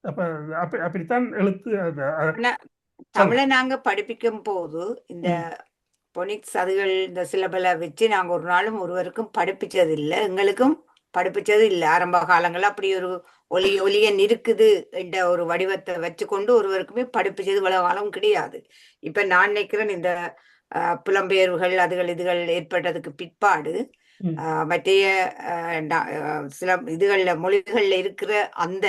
S1: அப்ப அப்படித்தான் எழுத்து.
S4: தமிழை நாங்க படிப்பிக்கும் போது இந்த பொனிக்ஸ் அதுகள் இந்த சிலபலை வச்சு நாங்க ஒரு நாளும் ஒருவருக்கும் படிப்பிச்சது இல்லை, எங்களுக்கும் படிப்பிச்சது இல்லை. ஆரம்ப காலங்கள்ல அப்படி ஒரு ஒலியன் இருக்குது என்ற ஒரு வடிவத்தை வச்சுக்கொண்டு ஒருவருக்குமே படிப்பிச்சது இவ்வளவு காலம் கிடையாது. இப்ப நான் நினைக்கிறேன் இந்த புலம்பெயர்வுகள் இதுகள் ஏற்பட்டதுக்கு பிற்பாடு மற்றைய சில இதுகள்ல மொழிகள்ல இருக்கிற அந்த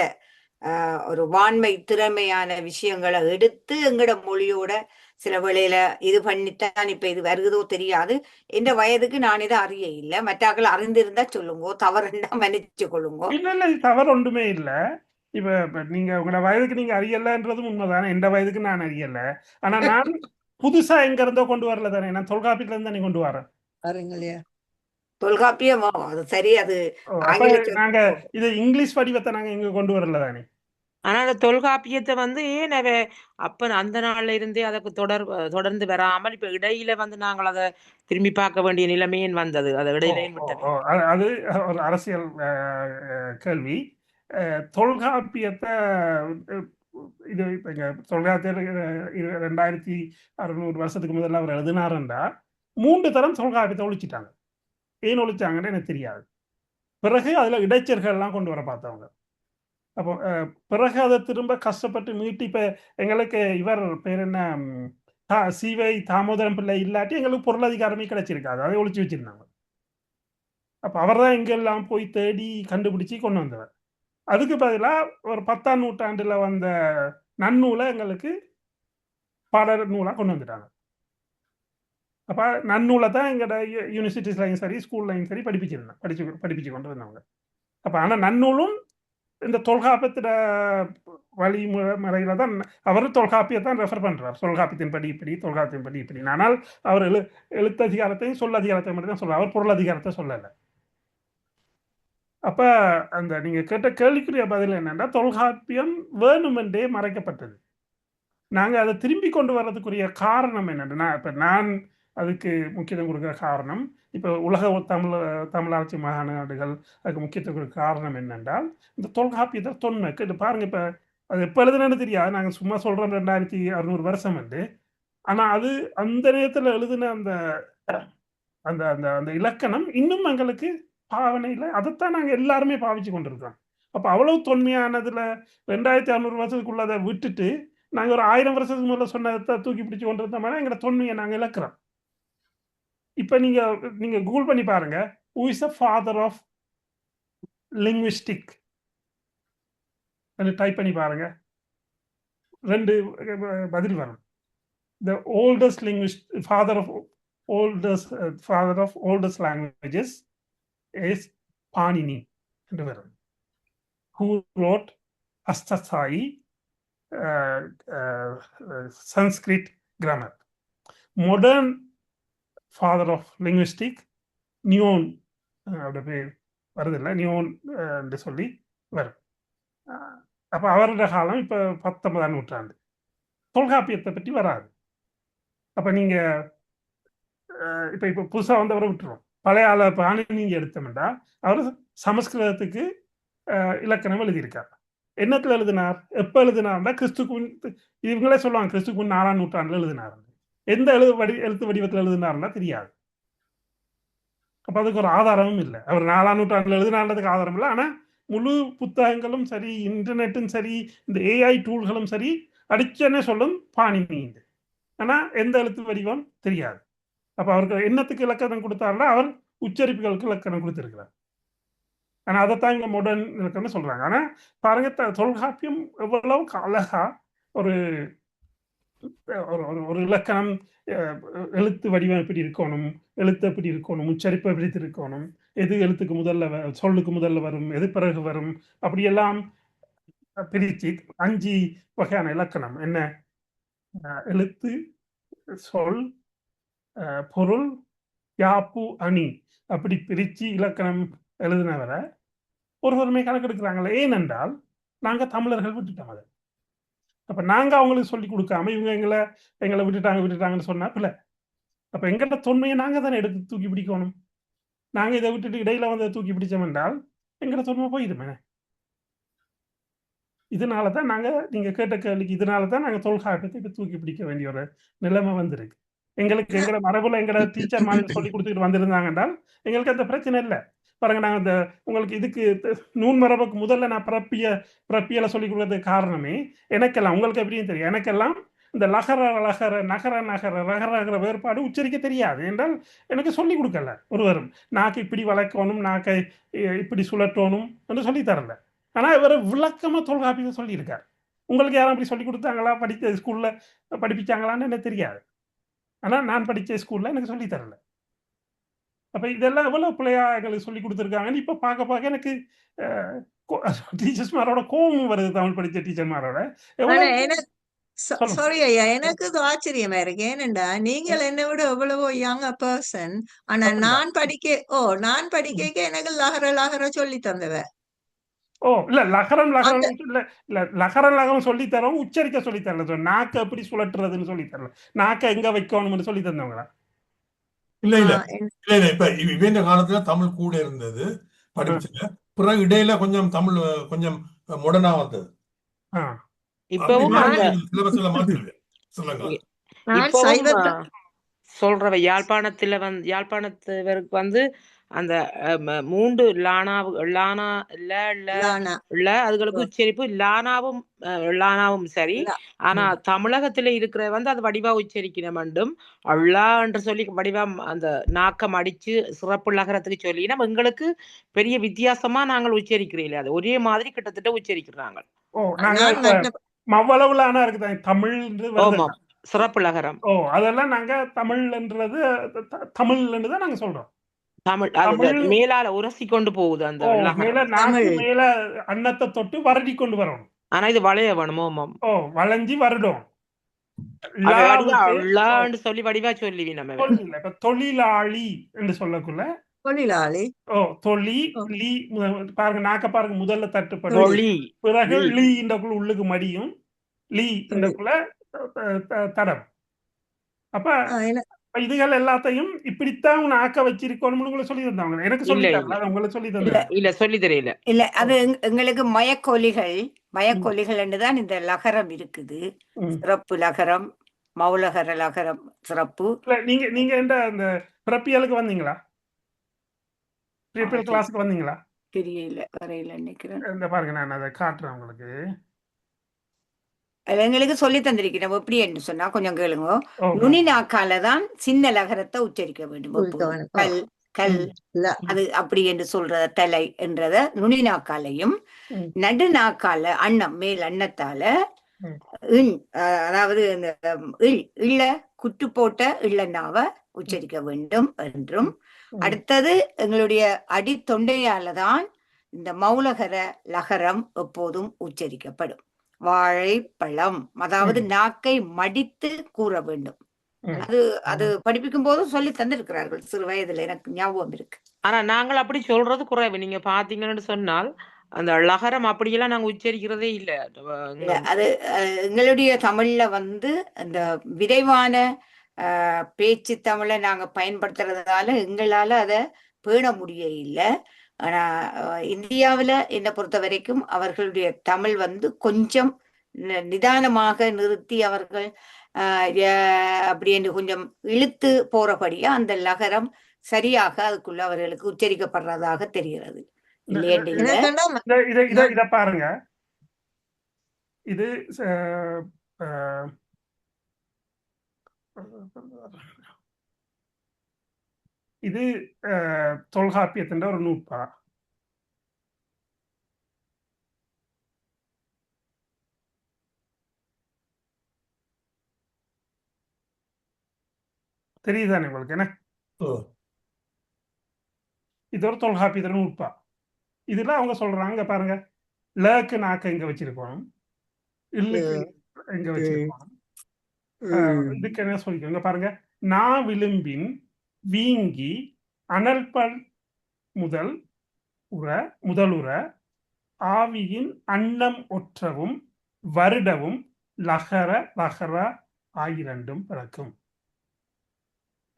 S4: ஒரு வாண்மை திறமையான விஷயங்களை எடுத்து எங்கட மொழியோட சில வேளையில இது பண்ணித்தான் இப்ப இது வருகுதோ தெரியாது. எந்த வயதுக்கு நான் இதை அறிய இல்லை. மற்றாக்கள் அறிந்திருந்தா சொல்லுங்க, தவறுன்னா மன்னிச்சு கொள்ளுங்க.
S1: இல்ல தவறு ஒன்றுமே இல்லை. இப்ப நீங்க உங்களோட வயதுக்கு நீங்க அறியலன்றதும் உண்மைதானே. எந்த வயதுக்கு நான் அறியல. ஆனா நான் புதுசா எங்க இருந்தோ கொண்டு வரல தானே, நான் தொல்காப்பியத்துல இருந்து தானே கொண்டு வரேன்.
S2: பாருங்க இல்லையா?
S4: தொல்காப்பியமோ அது சரி, அது
S1: அப்ப
S4: ஆங்கில
S1: நாங்க
S4: சொல்.
S1: இது இங்கிலீஷ் வடிவத்தை நாங்க எங்க கொண்டு வரல தானே.
S5: ஆனா அந்த தொல்காப்பியத்தை ஏன் அப்ப அந்த நாள்ல இருந்தே அதற்கு தொடர்ந்து வராமல் இப்ப இடையில நாங்கள் அதை திரும்பி பார்க்க வேண்டிய நிலைமையும் வந்தது, அதை இடையிலே விட்டது.
S1: அது ஒரு அரசியல் கேள்வி. தொல்காப்பியத்தை இது இப்ப இங்க தொல்காப்பியர் 2600 வருஷத்துக்கு முதல்ல அவர் எழுதினாருண்டா 3 தரம் தொல்காப்பியத்தை ஒழிச்சிட்டாங்க. ஏன் ஒழிச்சாங்கன்னு எனக்கு தெரியாது. பிறகு அதுல இடைச்சர்கள்லாம் கொண்டு வர பார்த்தவங்க. அப்போ பிறகு அதை திரும்ப கஷ்டப்பட்டு மீட்டு இப்ப எங்களுக்கு இவர் பேர் என்ன, சிவை தாமோதரம் பிள்ளை இல்லாட்டி எங்களுக்கு பொருளாதாரமே கிடைச்சிருக்காது, அதை ஒழிச்சு வச்சிருந்தாங்க. அப்ப அவர் தான் எங்கெல்லாம் போய் தேடி கண்டுபிடிச்சி கொண்டு வந்தவர். அதுக்கு பதிலாக ஒரு 10ஆம் நூற்றாண்டுல வந்த நன்னூலை எங்களுக்கு பாடல் நூலா கொண்டு வந்துட்டாங்க. அப்ப நன்னூலை தான் எங்களோட யூனிவர்சிட்டிஸ்லையும் சரி ஸ்கூல்லையும் சரி படிப்பிச்சு கொண்டு வந்தவங்க. அப்ப ஆனா நன்னூலும் இந்த தொல்காப்பியத்திட வழிமுறையில தான் அவர் தொல்காப்பியத்தான் ரெஃபர் பண்றார். தொல்காப்பியத்தின் படி இப்படி, தொல்காப்பியத்தின் படி இப்படி. ஆனால் அவர் எழுத்ததிகாரத்தையும் சொல்லதிகாரத்தையும் மட்டும் தான் சொல்றார், அவர் பொருளதிகாரத்தை சொல்லலை. அப்ப அந்த நீங்க கேட்ட கேள்விக்குரிய பதில் என்னன்னா, தொல்காப்பியம் வேணுமென்றே மறைக்கப்பட்டது. நாங்க அதை திரும்பி கொண்டு வர்றதுக்குரிய காரணம் என்னன்னா, இப்ப நான் அதுக்கு முக்கியத்துவம் கொடுக்குற காரணம், இப்போ உலக தமிழாட்சி மாநாடுகள் அதுக்கு முக்கியத்துவம் கொடுக்குற காரணம் என்னென்றால், இந்த தொல்காப்பியத்தை தொன்மைக்கு இது பாருங்க. இப்போ அது எப்போ எழுதுனேன்னு தெரியாது, நாங்கள் சும்மா சொல்கிறோம் 2600 வருஷம் வந்து. ஆனால் அது அந்த நேரத்தில் எழுதின அந்த அந்த அந்த அந்த இலக்கணம் இன்னும் எங்களுக்கு பாவனையில் அதைத்தான் நாங்கள் எல்லாருமே பாவிச்சு கொண்டிருக்கோம். அப்போ அவ்வளவு தொன்மையானதில் 2600 வருஷத்துக்குள்ளதை விட்டுட்டு நாங்கள் ஒரு 1000 வருஷத்துக்கு முதல்ல சொன்னதை தூக்கி பிடிச்சி கொண்டிருந்தோம்னா எங்களோட தொன்மையை நாங்கள் இழக்கிறோம். இப்போ நீங்க கூகுள் பண்ணி பாருங்க, who is the father of linguistic type பண்ணி பாருங்க, 2 பதில் வரும். the oldest linguist father of oldest languages is Panini என்று வரும். who wrote Astasai Sanskrit grammar. modern father of linguistic neon அப்படி பேர் வருதில்லை, நியோன் என்று சொல்லி வரும். அப்போ அவரோட காலம் இப்போ 19ஆம் நூற்றாண்டு. தொல்காப்பியத்தை பற்றி வராது. அப்போ நீங்கள் இப்போ புதுசாக வந்தவரை விட்டுருவோம். பழைய ஆளை பாணினி எடுத்தோம்னா அவர் சமஸ்கிருதத்துக்கு இலக்கணம் எழுதியிருக்கார். என்னத்தில் எழுதினார், எப்போ எழுதினார்னா கிறிஸ்துக்கு, இவங்களே சொல்லுவாங்க கிறிஸ்துக்கு 4ஆம் நூற்றாண்டில் எழுதினார். எந்த எழுத்து வடிவத்தில் எழுதினார்னா தெரியாது. அப்போ அதுக்கு ஒரு ஆதாரமும் இல்லை. அவர் 4ஆம் நூற்றாண்டில் எழுதினான்றதுக்கு ஆதாரம் இல்லை. ஆனால் முழு புத்தகங்களும் சரி, இன்டர்நெட்டும் சரி, இந்த ஏஐ டூல்களும் சரி அடிச்சனே சொல்லும் பாணினி. ஆனால் எந்த எழுத்து வடிவம் தெரியாது. அப்போ அவருக்கு என்னத்துக்கு இலக்கணம் கொடுத்தாருன்னா அவர் உச்சரிப்புகளுக்கு இலக்கணம் கொடுத்துருக்கிறார். ஆனால் அதைத்தான் இங்கே மாடர்ன் இலக்கணம்னு சொல்கிறாங்க. ஆனால் பாருங்க, தொல்காப்பியம் எவ்வளவு அழகா ஒரு ஒரு இலக்கணம், எழுத்து வடிவம் எப்படி இருக்கணும், எழுத்து எப்படி இருக்கணும், உச்சரிப்பு எப்படி இருக்கணும், எது எழுத்துக்கு முதல்ல சொல்லுக்கு முதல்ல வரும், எது பிறகு வரும், அப்படியெல்லாம் பிரித்து 5 வகையான இலக்கணம் என்ன, எழுத்து, சொல், பொருள், யாப்பு, அணி, அப்படி பிரித்து இலக்கணம் எழுதினவரை ஒருவருமே கணக்கெடுக்கிறாங்களே. ஏனென்றால் நாங்கள் தமிழர்கள் விட்டுட்டோம் அதை. அப்போ நாங்கள் அவங்களுக்கு சொல்லி கொடுக்காம இவங்க எங்களை விட்டுட்டாங்கன்னு சொன்னா இல்லை. அப்போ எங்கள்கிட்ட தொன்மையை நாங்கள் தானே எடுத்து தூக்கி பிடிக்கணும். நாங்கள் இதை விட்டுட்டு இடையில வந்து தூக்கி பிடிச்சோம் என்றால் எங்களோட தொன்மை போயிடுமே. இதனால தான் நீங்கள் கேட்ட கேள்விக்கு இதனால தான் நாங்கள் தொல்காப்பியத்தை இப்போ தூக்கி பிடிக்க வேண்டிய ஒரு நிலைமை வந்திருக்கு. எங்களோட மரபுல எங்களோட டீச்சர் மாதிரி சொல்லி கொடுத்துக்கிட்டு வந்திருந்தாங்க என்றால் எங்களுக்கு அந்த பிரச்சனை இல்லை. பாருங்க, நாங்கள் இந்த உங்களுக்கு இதுக்கு நூன் மரபுக்கு முதல்ல நான் பிறப்பியலை சொல்லி கொடுக்கறதுக்கு காரணமே எனக்கெல்லாம், உங்களுக்கு எப்படியும் தெரியும், எனக்கெல்லாம் இந்த லகர லகர நகர நகர ரகர வேறுபாடு உச்சரிக்க தெரியாது என்றால் எனக்கு சொல்லி கொடுக்கல ஒருவரும். நாக்கு இப்படி வளைக்கணும், நாக்கை இப்படி சுழற்றணும் என்று சொல்லி தரல. ஆனால் இவர் விளக்கமாக தொல்காப்பியத்தை சொல்லியிருக்கார். உங்களுக்கு யாரும் அப்படி சொல்லி கொடுத்தாங்களா, படித்த ஸ்கூலில் படிப்பிச்சாங்களான்னு எனக்கு தெரியாது. ஆனால் நான் படித்த ஸ்கூலில் எனக்கு சொல்லி தரல. அப்போ இதெல்லாம் எவ்வளோ பிள்ளையா எங்களுக்கு சொல்லி கொடுத்துருக்காங்கன்னு இப்போ பார்க்க எனக்கு டீச்சர்ஸ்மாரோட கோபமும் வருது. தமிழ் படித்த டீச்சர்மாரோட சொல்லுங்க.
S2: சாரி ஐயா, எனக்கு இது ஆச்சரியமா இருக்கு. ஏனென்றா நீங்கள் என்னை விட எவ்வளவோ யங் பர்சன். ஆனா
S1: அப்படியா?
S2: நான் படிக்க எனக்கு லகர சொல்லி தந்தவ.
S1: ஓ இல்ல லகரம்
S2: அந்த
S1: இல்ல இல்ல லகரம் சொல்லி தரோம், உச்சரிக்க சொல்லி தரல. நாக்க எப்படி சுழற்றுறதுன்னு சொல்லி தரல, நாக்க எங்க வைக்கணும்னு சொல்லி தந்தவங்களா?
S7: இல்ல இல்ல
S2: ஆஹ் என்-
S7: இல்ல இல்ல இப்ப இவங்க காலத்துல தமிழ் கூட இருந்தது படிப்புல. பிறகு இடையில கொஞ்சம் தமிழ் கொஞ்சம் மாடர்னா வந்தது.
S1: ஆ
S7: அப்படி
S5: இப்பவும்
S7: மாறி
S5: அந்த
S2: நான்
S7: சிலபஸ் எல்லாம் மாத்திருவேன் சொல்லுங்க.
S2: நான்
S5: இப்பவும்
S2: சைவத்தை
S5: சொல்றவ யாழ்ப்பாணத்துவருக்கு வந்து அந்த மூன்று லானா
S2: லானா
S5: அதுகளுக்கு உச்சரிப்பு லானாவும் சரி.
S2: லா
S5: ஆனா தமிழகத்துல இருக்கிற வந்து அது வடிவா உச்சரிக்கிற வேண்டும். அள்ளா என்று சொல்லி வடிவா அந்த நாக்கம் அடிச்சு சிறப்பு லகரத்துக்கு சொல்லி நம்ம எங்களுக்கு பெரிய வித்தியாசமா நாங்கள் உச்சரிக்கிறீங்களே, அது ஒரே மாதிரி கிட்டத்தட்ட உச்சரிக்கிறாங்க.
S1: ஓ நாங்க
S2: நான்
S1: இப்ப
S2: மற்ற
S1: மவ்வளவுல ஆனா இருக்குது தமிழ்ன்றது வருது.
S5: ஓமாம், சிறப்பு லகரம்.
S1: ஓ அதெல்லாம் நாங்க தமிழ்ன்றது தமிழ்ன்னு தான் நாங்க சொல்றோம்.
S5: தமிழ் அது
S1: தமிழ்
S5: மேலால உரசி கொண்டு போகுது அந்த
S1: ஓ மேல
S5: லகரம்.
S1: நாக்கு
S2: தமிழ்
S1: மேல அன்னத்தை தொட்டு வருடி கொண்டு வரணும்.
S5: ஆனா இது வளைய வேணும். ஓமாம்,
S1: ஓ வளைஞ்சி வருடும்.
S5: அது வடிவா
S1: லாவுக்கு
S5: அள்ளான்னு சொல்லி வடிவா சொல்லுவி நம்ம.
S1: தொழில் இப்ப தொழிலாளி என்று சொல்லக்குள்ள
S2: தொழிலாளி
S1: தொழி
S2: ஓ,
S1: லீ பாருங்க, நாக்க பாருங்க, முதல்ல தட்டுப்படும்,
S2: தொழில்
S5: தொழி
S1: பிறகு
S5: லீ.
S1: லீ இண்டக்குள்ள உள்ளுக்கு மடியும், லீ
S2: தொழில்
S1: இண்டக்குள்ள தடம். அப்ப
S2: என்ன
S1: இதுகள் எல்லாத்தையும் இப்படித்தான் உன் ஆக்க வச்சிருக்கணும்னு உங்களை சொல்லி தந்தாங்க. எனக்கு
S5: இல்ல
S1: சொல்லி
S5: இல்ல
S1: தரல, அது உங்களுக்கு சொல்லி
S4: இல்ல
S1: தந்தாங்க.
S5: இல்ல சொல்லி தெரியல.
S4: இல்ல
S1: ஓ,
S4: அது எங்களுக்கு மயக்கொலிகள் தான் இந்த லகரம் இருக்குது.
S1: ம்.
S4: சிறப்பு லகரம், மௌலகர லகரம் சிறப்பு.
S1: இல்ல நீங்க நீங்க அந்த பிறப்பியலுக்கு வந்தீங்களா? பிறப்பியல் கிளாஸுக்கு வந்தீங்களா?
S4: தெரியல, வரையில நினைக்கிறேன்.
S1: இந்த பாருங்க, நான் அதை காட்டுறேன் உங்களுக்கு.
S4: அது எங்களுக்கு சொல்லி தந்திருக்கிறோம். எப்படி என்று சொன்னா கொஞ்சம் கேளுங்க.
S1: ஓ
S4: நுனி நாக்கால தான் சின்ன லகரத்தை உச்சரிக்க வேண்டும். எப்போதும்
S2: உள்கவனம்.
S4: கல் கல்
S1: ம்,
S2: இல்ல
S4: அது அப்படி என்று சொல்றத தலை என்றத நுனி நாக்காலையும்,
S1: ம்,
S4: நடு நாக்கால அன்னம் மேல் அன்னத்தால
S1: ம்,
S4: அதாவது இந்த இள்ள குட்டு போட்ட இள்ளனாவ உச்சரிக்க வேண்டும் என்றும்,
S1: ம்.
S4: அடுத்தது எங்களுடைய அடி தொண்டையால தான் இந்த மௌலகர லகரம் எப்போதும் உச்சரிக்கப்படும். வாழைப்பழம், அதாவது நாக்கை மடித்து கூற வேண்டும்.
S1: ம்.
S4: அது அது படிப்பிக்கும் போது சொல்லி தந்திருக்கிறார்கள் சிறு வயதுல, எனக்கு ஞாபகம் இருக்கு.
S5: ஆனா நாங்கள் அப்படி சொல்றது குறைவு. நீங்க பாத்தீங்கன்னு சொன்னால் அந்த லகரம் அப்படியெல்லாம் நாங்க உச்சரிக்கிறதே இல்ல.
S4: இல்ல அது எங்களுடைய தமிழ்ல வந்து அந்த விரைவான பேச்சு தமிழை நாங்க பயன்படுத்துறதுனால எங்களால அதை பேண முடிய இல்லை. ஆனா இந்தியாவில் என்னை பொறுத்த வரைக்கும் அவர்களுடைய தமிழ் வந்து கொஞ்சம் நிதானமாக நிறுத்தி அவர்கள் அப்படி என்று கொஞ்சம் இழுத்து போறபடியா அந்த லகரம் சரியாக அதுக்குள்ள அவர்களுக்கு உச்சரிக்கப்படுறதாக தெரிகிறது. இல்லையென்று இல்லை.
S1: இத பாருங்க, இது அஹ், இது தொல்காப்பியத்தின் ஒரு நூற்பா. தெரியுதானே உங்களுக்கு? என்ன இது ஒரு தொல்காப்பியத்தின் நூற்பா. இதுல அவங்க சொல்றாங்க பாருங்க, லேக்கு நாக்க எங்க வச்சிருக்கணும், இல்லுக்கு எங்க வச்சிருக்கணும், இதுக்கு என்ன சொல்லிக்கோங்க பாருங்க. நான் விளிம்பின் வீங்கி அனல்பல் முதலுற ஆவியின் அன்னம் ஒற்றவும் வருடவும் லகர லகர ஆயிரண்டும் பிறக்கும்.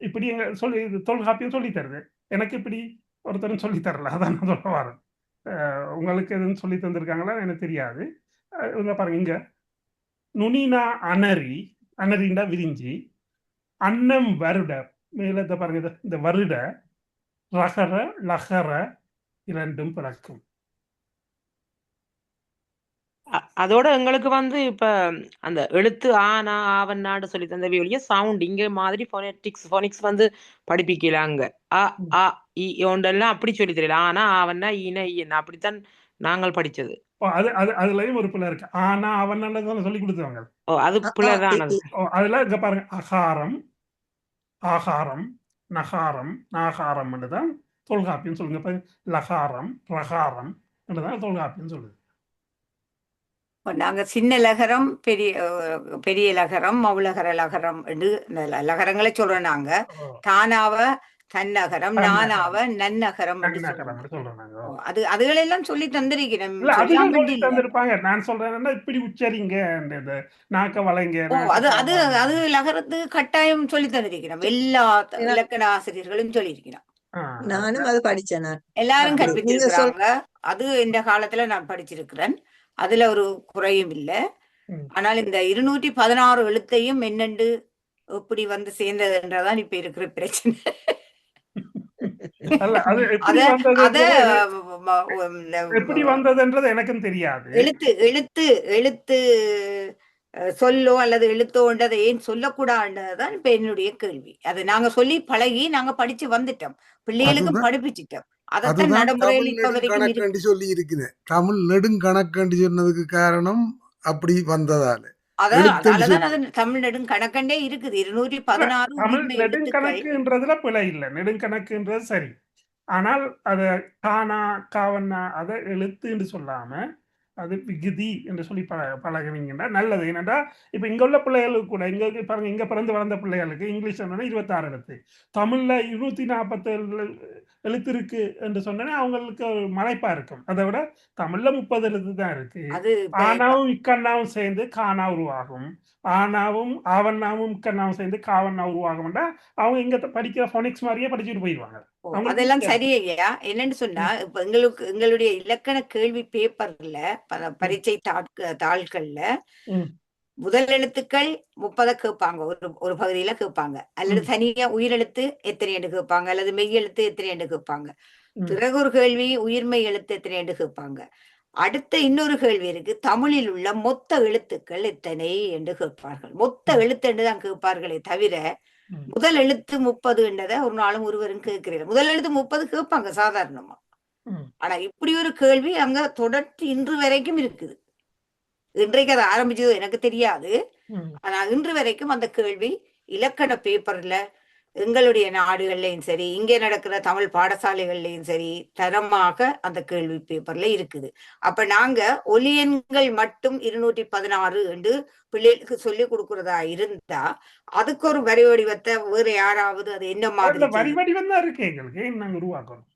S1: இப்படி எங்க தொல்காப்பியம் சொல்லி தருது. எனக்கு இப்படி ஒருத்தரும் சொல்லி தரல, அதான் நான் சொல்ல வரேன். உங்களுக்கு எதுவும் சொல்லி தந்திருக்காங்களா எனக்கு தெரியாது. இங்க பாருங்க, இங்க நுனினா அனறிண்டா விரிஞ்சி, அன்னம் வருட மேல பாருங்க, இந்த வருட ரகர லகர இரண்டும் பிறக்கும்.
S5: அதோட எங்களுக்கு வந்து இப்ப அந்த எழுத்து ஆனா ஆவன்னாடு சொல்லி தந்தவை ஒழிய சவுண்ட் இங்க மாதிரி போனிக்ஸ் வந்து படிப்பிக்கலாங்க. அ ஆ இ ஒன்றெல்லாம் அப்படி சொல்லி தெரியல. ஆனா ஆவன்னா ஈன ஈன அப்படித்தான் நாங்கள் படிச்சது.
S1: அதுலயும் ஒரு பிள்ளை இருக்கு. ஆனா அவன் சொல்லி கொடுத்தவங்க.
S5: ஓ அது பிள்ளைதான்.
S1: அதுல இங்க பாருங்க, அகாரம் ஆகாரம் நகாரம் நாகாரம் தான் தொல்காப்பியம் சொல்லுங்க. லகாரம் ரகாரம் தான் தொல்காப்பியம் சொல்லுது.
S4: நாங்க சின்ன லகரம் பெரிய லகரம் மவுலகர லகரம் என்று இந்த லகரங்களை சொல்றோம். நாங்க
S1: ஓ,
S4: தானாவ தன்னகரம் நானாவ
S1: தன்னகரம்
S4: நன்னகரம் என்று சொல்றோம்.
S1: தன்னகரம் சொல்றோம் நாங்க. ஓ.
S4: அதுகளெல்லாம் சொல்லி தந்திருக்கிறோம்,
S1: இல்ல அதுகள்
S4: சொல்லாம
S1: சொல்லி
S4: இல்ல.
S1: தந்திருப்பாங்க. நான் சொல்றேன்னா இப்படி உச்சரிங்க, இந்த நாக்க வளைங்க,
S4: ஓ
S1: நாக்க
S4: அது அது அது
S1: பாம்பாங்க.
S4: லகரத்து கட்டாயம் சொல்லி தந்திருக்கிறோம். எல்லா
S2: ஏன்னா
S4: இலக்கண ஆசிரியர்களும் சொல்லியிருக்கிறோம்.
S1: ஆ,
S2: நானும் அது படிச்சேன். நான்
S4: எல்லாரும்
S1: அது
S2: நீங்க சொல்
S4: கற்பிச்சிருக்கிறாங்க. அது இந்த காலத்துல நான் படிச்சிருக்கிறேன். அதுல ஒரு குறையும் இல்லை.
S1: ம்.
S4: ஆனால் இந்த 216 எழுத்தையும் என்னண்டு எப்படி வந்து சேர்ந்ததுன்றதான் இப்ப இருக்கிற பிரச்சனை.
S1: அல்ல அது
S4: அத
S1: எப்படி
S4: அத
S1: வந்ததுன்றது எப்படி
S4: இந்த
S1: வந்ததுன்றது எனக்கும் தெரியாது.
S4: எழுத்து எழுத்து எழுத்து சொல்லோ அல்லது எழுத்தோன்றதை ஏன் சொல்லக்கூடாதுன்றதுதான் இப்ப என்னுடைய கேள்வி. அது நாங்க சொல்லி பழகி நாங்க படிச்சு வந்துட்டோம், பிள்ளைகளுக்கு
S6: அதுதான்
S4: படிப்பிச்சிட்டோம். அதைத்தான்
S6: அதுதான்
S4: நடைமுறையில்
S6: தமிழ்
S4: இப்ப வரைக்கும் இருக்கு.
S6: நெடுங்கணக்கு சொல்லி இருக்கிறேன். தமிழ் நெடுங்கணக்கு சொன்னதுக்கு காரணம் அப்படி வந்ததால எழுத்துன்னு
S4: அதாலதான் அது
S6: சொல்லி
S4: தமிழ் நெடுங்கணக்கண்டே இருக்குது.
S1: இல்ல,
S4: 216
S1: தமிழ்
S4: உயிர்மை எழுத்துக்கள்.
S1: நெடுங்கணக்குன்றதுல பிழை இல்லை, நெடுங்கணக்குன்றது சரி. ஆனால் அத கானா காவன்னா அதை எழுத்துன்னு சொல்லாம அது விகுதி என்று சொல்லி பழகினீங்கன்னா நல்லது. ஏன்னாடா இப்ப இங்க உள்ள பிள்ளைகளுக்கு கூட இங்க பாருங்க, இங்க பிறந்து வளர்ந்த பிள்ளைகளுக்கு இங்கிலீஷ் சொன்னா 26 எழுத்து, தமிழ்ல 247 எழுத்து இருக்கு என்று சொன்னா அவங்களுக்கு ஒரு மலைப்பா இருக்கும். அதை விட தமிழ்ல 30 எழுத்து தான் இருக்கு.
S4: அது இப்ப
S1: ஆனாவும் இக்கண்ணாவும் சேர்ந்து கானா உருவாகும், ஆனாவும் ஆவண்ணாவும் இக்கண்ணாவும் சேர்ந்து காவண்ணா உருவாகும்டா அவங்க இங்க படிக்கிற ஃபோனிக்ஸ் மாதிரியே படிச்சுட்டு போயிடுவாங்க. அவங்களுக்கு
S4: அதெல்லாம்
S1: ஈஸியா
S4: சரி
S1: இருக்கும்.
S4: ஐயா. என்னன்னு சொன்னா,
S1: ம்,
S4: இப்ப எங்களுடைய இலக்கண கேள்வி பேப்பர்ல
S1: ம்,
S4: பரீட்சை தாள்கள்ல
S1: ம்,
S4: முதல் எழுத்துக்கள் 30 கேட்பாங்க. ஒரு பகுதியில கேட்பாங்க. அல்லது
S1: ம்,
S4: தனியா உயிரெழுத்து எத்தனை என்று கேட்பாங்க, அல்லது மெய் எழுத்து எத்தனை என்று கேட்பாங்க.
S1: ம்,
S4: பிறகு ஒரு கேள்வி உயிர்மெய் எழுத்து எத்தனை என்று கேட்பாங்க. அடுத்த இன்னொரு கேள்வி இருக்கு, தமிழில் உள்ள மொத்த எழுத்துக்கள் எத்தனை என்று கேட்பார்கள். மொத்த
S1: ம்,
S4: எழுத்து என்று தான் கேட்பார்களே தவிர
S1: ம்,
S4: முதல் எழுத்து 30 என்றதை ஒரு நாளும் ஒருவரும் கேட்கிறீர்கள். முதல் எழுத்து 30 கேட்பாங்க சாதாரணமா.
S1: ம்.
S4: ஆனா இப்படி ஒரு கேள்வி அங்க தொடர்ச்சி இன்று வரைக்கும் இருக்குது. இன்றைக்கு அது ஆரம்பிச்சது எனக்கு தெரியாது.
S1: ம்.
S4: ஆனா இன்று வரைக்கும் அந்த கேள்வி இலக்கண பேப்பர்ல எங்களுடைய நாடுகள்லயும் சரி, இங்கே நடக்கிற தமிழ் பாடசாலைகள்லயும் சரி, தரமாக அந்த கேள்வி பேப்பர்ல இருக்குது. அப்ப நாங்க ஒலியன்கள் மட்டும் 216 என்று பிள்ளைகளுக்கு சொல்லி கொடுக்கறதா இருந்தா அதுக்கு ஒரு வரி வடிவத்தை வேற யாராவது அது என்ன மாதிரி
S1: அதுல வரி
S4: செய்யும்.
S1: வடிவம் தான் இருக்கு, எங்களுக்கு ஏன் நாங்க உருவாக்கணும்.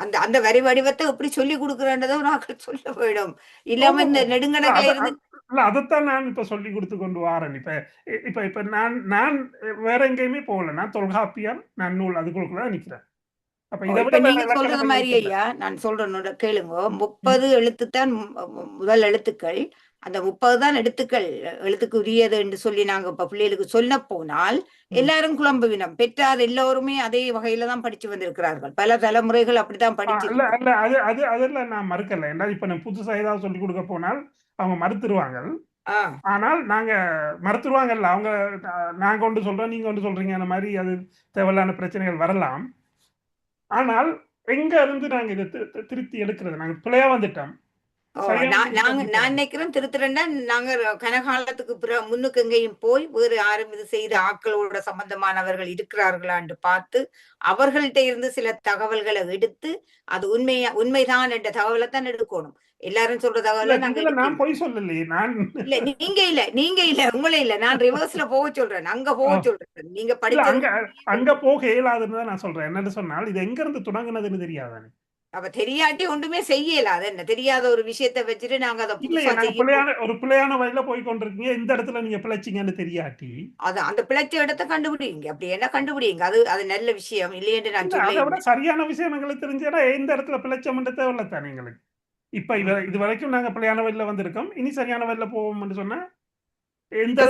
S4: அந்த அந்த வரி வடிவத்தை எப்படி சொல்லி கொடுக்குறன்றதும் நாங்கள் சொல்ல போயிடும்.
S1: ஓ,
S4: இல்லாம இந்த
S1: இல்ல
S4: நெடுங்கணக்கில இருந்து
S1: இல்ல அதைத்தான் நான் இப்ப சொல்லி கொடுத்து கொண்டு வாரேன். இப்ப நான் நான் வேற எங்கேயுமே போகல. நான் தொல்காப்பியம் நன்னூல் அதுக்குள்ள நிக்கிறேன். அப்ப இதை
S4: இப்ப
S1: விட வேற
S4: நீங்க
S1: இலக்கண
S4: சொல்றது மாதிரி
S1: மையத்தில் இல்ல.
S4: ஐயா, நான் சொல்றேன் கேளுங்க.
S1: ம்,
S4: 30 எழுத்துத்தான் முதல் எழுத்துக்கள். அந்த 30 தான் எழுத்துக்கு உரியது என்று சொல்லி நாங்க இப்ப பிள்ளைகளுக்கு சொல்ல போனால்
S1: ம்.
S4: எல்லாரும் குழம்புவினம். பெற்றார் எல்லோருமே அதே வகையில தான் படிச்சு வந்திருக்கிறார்கள். பல தலைமுறைகள் அப்படித்தான்
S1: இல்ல
S4: படிச்சிருக்கு.
S1: இல்ல அதெல்லாம் நான் மறுக்கல. ஏன்னா இப்ப நான் புதுசா ஏதாவது சொல்லி கொடுக்க போனால் அவங்க மறுத்துருவாங்க.
S4: ஆஹ்
S1: ஆனால் நாங்க மறுத்துருவாங்கல்ல அவங்க. நாங்க ஒன்று சொல்றோம், நீங்க ஒன்று சொல்றீங்க, அந்த மாதிரி அது தேவையில்லான பிரச்சனைகள் வரலாம். ஆனால் எங்க இருந்து நாங்க இதை திருத்தி எடுக்கிறது? நாங்க பிழையா வந்துட்டோம். சரியான
S4: நான் நினைக்கிறேன் திருத்துறேன்னா நாங்க கனகாலத்துக்கு முன்னுக்கு எங்கேயும் போய் வேறு யாரும் இது செய்த ஆக்களோட சம்பந்தமானவர்கள் இருக்கிறார்களான்னு பார்த்து அவர்கள்ட்ட இருந்து சில தகவல்களை எடுத்து அது உண்மைதான் என்ற தகவலை தான் எடுக்கணும். எல்லாரும் சொல்ற தகவலை நாங்க
S1: நான் போய் சொல்லலையே. நான்
S4: இல்ல நீங்க இல்ல உங்களே இல்ல, நான் ரிவர்ஸ்ல போக சொல்றேன், அங்க போக சொல்றேன். நீங்க படிச்சது
S1: அங்க போக இயலாதுன்னு தான் நான் சொல்றேன். என்னன்னு சொன்னால் இது எங்க இருந்து தொடங்குனதுன்னு தெரியாதானே.
S4: அப்ப தெரியாட்டி ஒன்றுமே செய்யலாது. என்ன தெரியாத ஒரு விஷயத்த வச்சுட்டு நாங்க அதை
S1: ஒரு பிழையான வழியில போய் கொண்டிருக்கீங்க. இந்த இடத்துல நீங்க பிழைச்சிங்கன்னு தெரியாட்டி
S4: அந்த பிழைச்ச இடத்தை கண்டுபிடிங்க. அப்படி என்ன கண்டுபிடிங்க, அது நல்ல விஷயம் இல்லையென்று நான்
S1: அதை விட
S4: சொல்ல.
S1: சரியான விஷயம் எங்களுக்கு தெரிஞ்சேன்னா எந்த இடத்துல பிழைச்சோம்னு தேவையில்ல தானே எங்களுக்கு. இப்ப இது வரைக்கும் நாங்க பிழையான வழியில வந்திருக்கோம். இனி சரியான வழியில போவோம்னு சொன்னா எந்த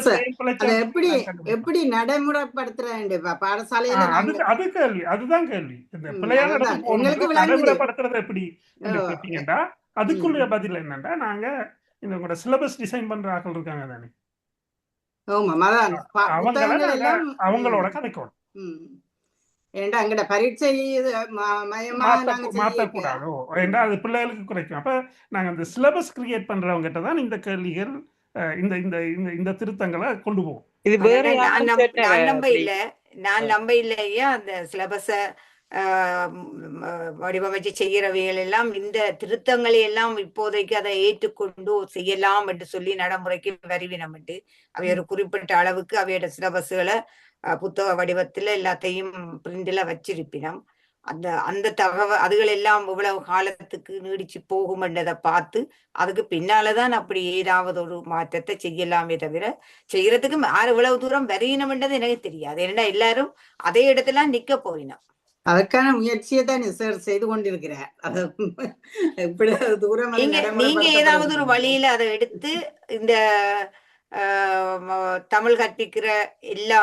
S8: எப்படி நடைமுறைப்படுத்துறேன் பாடசாலையில
S1: அது கேள்வி. அதுதான் கேள்வி. இந்த பிழையான நடைமுறைப்படுத்துறது எப்படி என்று கேட்டீங்கன்னா அதுக்குள்ள பதில் என்னன்னா நாங்க இந்த உங்களோட சிலபஸ் டிசைன் பண்ற ஆட்கள் இருக்காங்க தானே, அவங்களோட கதைக்கணும்.
S8: ஏண்டா அங்கட பரீட்சை
S1: மாற்றக்கூடாதோ ஏண்டா அது பிள்ளைகளுக்கு குறைக்கும். அப்ப நாங்க அந்த சிலபஸ் கிரியேட் பண்றவங்க கிட்ட தான் இந்த கேள்விகள் இந்த இந்த இந்த திருத்தங்களை கொண்டு போவோம்.
S4: நான் நம்ப இல்லையா அந்த சிலபஸ வடிவமைச்சு செய்கிறவைகள் எல்லாம் இந்த திருத்தங்களை எல்லாம் இப்போதைக்கு அதை ஏற்றுக்கொண்டு செய்யலாம் என்று சொல்லி நடைமுறைக்கு வருவினம் என்று அவை ஒரு குறிப்பிட்ட அளவுக்கு அவையோட சிலபஸ்களை புத்தக வடிவத்துல எல்லாத்தையும் பிரிண்டில் வச்சிருப்பினோம். அந்த அதுகள் எல்லாம் இவ்வளவு காலத்துக்கு நீடிச்சு போகும் என்றதை பார்த்து அதுக்கு பின்னாலதான் அப்படி ஏதாவது ஒரு மாற்றத்தை செய்யலாமே தவிர செய்யறதுக்கு இவ்வளவு தூரம் வரையணும்ன்றது எனக்கு தெரியாது. ஏன்னா எல்லாரும் அதே இடத்துல நிக்க போயினோம்.
S8: அதற்கான முயற்சியை தான் சார் செய்து கொண்டிருக்கிறார்.
S4: நீங்க ஏதாவது ஒரு வழியில அதை எடுத்து இந்த தமிழ் கற்பிக்கிற எல்லா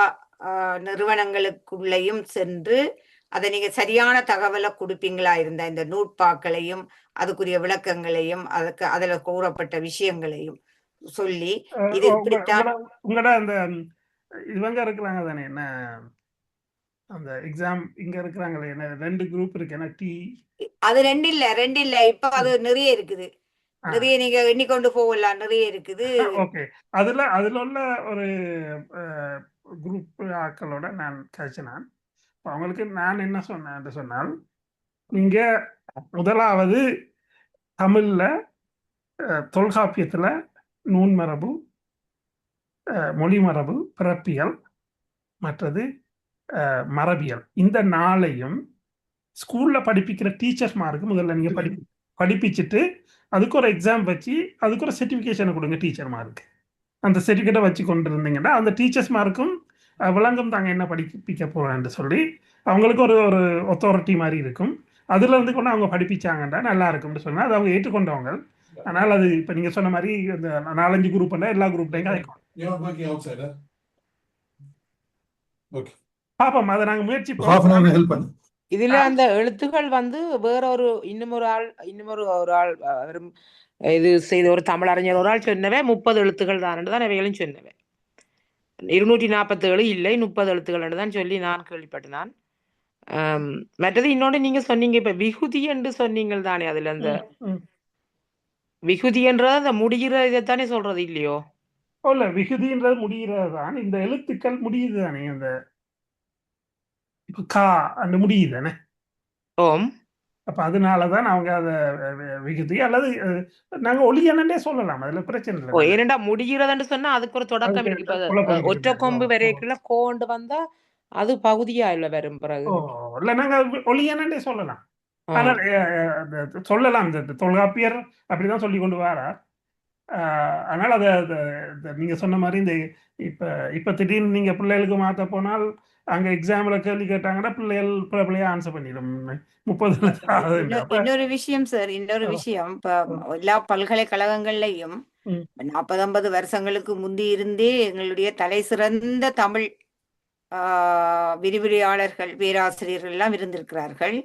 S4: நிறுவனங்களுக்குள்ளேயும் சென்று அதை நீங்க சரியான தகவலை கொடுப்பீங்களா இருந்தா இந்த நூற்பாக்களையும் அதுக்குரிய விளக்கங்களையும் அதுல கூறப்பட்ட விஷயங்களையும் சொல்லி இது இப்படித்தான்
S1: உங்களோட அந்த இவங்க இருக்கிறாங்க தானே என்ன அந்த எக்ஸாம் இங்க இருக்கிறாங்களே என்ன 2 குரூப் இருக்கு என்ன
S4: அது ரெண்டு இல்ல இப்ப அது நிறைய இருக்குது. நிறைய நீங்க எண்ணிக்கொண்டு போகலாம், நிறைய இருக்குது.
S1: ஓகே, அதுல உள்ள ஒரு குரூப் ஆக்களோட நான் கழிச்சினான். அவங்களுக்கு நான் என்ன சொன்னேன் சொன்னால், நீங்க முதலாவது தமிழ்ல தொல்காப்பியத்துல நூன்மரபு, மொழிமரபு, பிறப்பியல், மற்றது மரபியல், இந்த 4ஐயும் ஸ்கூல்ல படிப்பிக்கிற டீச்சர்ஸ்மாருக்கு முதல்ல நீங்க படிப்பிச்சுட்டு அதுக்கு ஒரு எக்ஸாம் வச்சு அதுக்கு ஒரு சர்டிஃபிகேஷனை கொடுங்க டீச்சர்மாருக்கு. அந்த சர்டிஃபிகேட்டை வச்சு கொண்டு இருந்தீங்கன்னா அந்த டீச்சர்ஸ்மாருக்கும் விளங்கும் தாங்க என்ன படிப்பிக்க போறான்னு சொல்லி அவங்களுக்கு ஒரு அத்தாரிட்டி மாதிரி இருக்கும். அதுல இருந்து கொண்டு அவங்க படிப்பிச்சாங்கன்னா நல்லா இருக்கும்னு சொன்னா அது அவங்க ஏற்றுக்கொண்டவங்க. அதனால அது இப்ப நீங்க சொன்ன மாதிரி இந்த 4-5 குரூப் எல்லா குரூப்லையும் கிடைக்கும். பாப்போம், அதை நாங்க முயற்சி
S5: பண்ணுவோம். இதுல அந்த எழுத்துக்கள் வந்து வேற இன்னும் ஒரு ஆள் இது செய்த ஒரு தமிழறிஞர் ஒரு ஆள் சொன்னவே 30 எழுத்துக்கள் தான் அவைகளும் சொன்னவே. 247 இல்லை 30 எழுத்துக்கள் தான் சொல்லி நான் கேள்விப்பட்டேன். மற்றது இன்னொன்று நீங்க சொன்னீங்க இப்ப விகுதி என்று சொன்னீங்கள் தானே, அதுல அந்த விகுதி என்றது அந்த முடிகிற இதைத்தானே சொல்றது இல்லையோ?
S1: இல்ல, விகுதின்றது முடிகிறது தான். இந்த எழுத்துக்கள் முடியுது தானே, அந்த இப்ப கா அந்த முடியுது தானே.
S5: ஓம்.
S1: அப்ப அதனாலதான் அவங்க அதை விகுதி அல்லது நாங்க ஒளியனே சொல்லலாம், அதுல பிரச்சனை இல்லை.
S5: ஏனண்டா முடிகிறதுன்னு சொன்னா அதுக்கு ஒரு தொடக்கம் இருக்கு. இப்ப ஒற்றை கொம்பு வரைக்குள்ள கோண்டு வந்தா அது பகுதியா இல்ல வரும் பிறகு
S1: இல்ல நாங்க ஒளியனே சொல்லலாம். ஆனால் சொல்லலாம், இந்த தொல்காப்பியர் அப்படிதான் சொல்லி கொண்டு வரார். அதனால அதை நீங்க சொன்ன மாதிரி இந்த இப்ப திடீர்னு நீங்க பிள்ளைகளுக்கு மாத்த போனால் அங்க எக்ஸாம்ல கேள்வி கேட்டாங்கன்னா பிள்ளையா ஆன்சர் பண்ணிடும். 30
S4: இன்னொரு விஷயம் சார், இன்னொரு விஷயம், இப்ப எல்லா பல்கலைக்கழகங்கள்லயும் 40-50 வருஷங்களுக்கு முந்தி இருந்தே எங்களுடைய தலை சிறந்த தமிழ் விரிவுரையாளர்கள், பேராசிரியர்கள் எல்லாம் இருந்திருக்கிறார்கள்,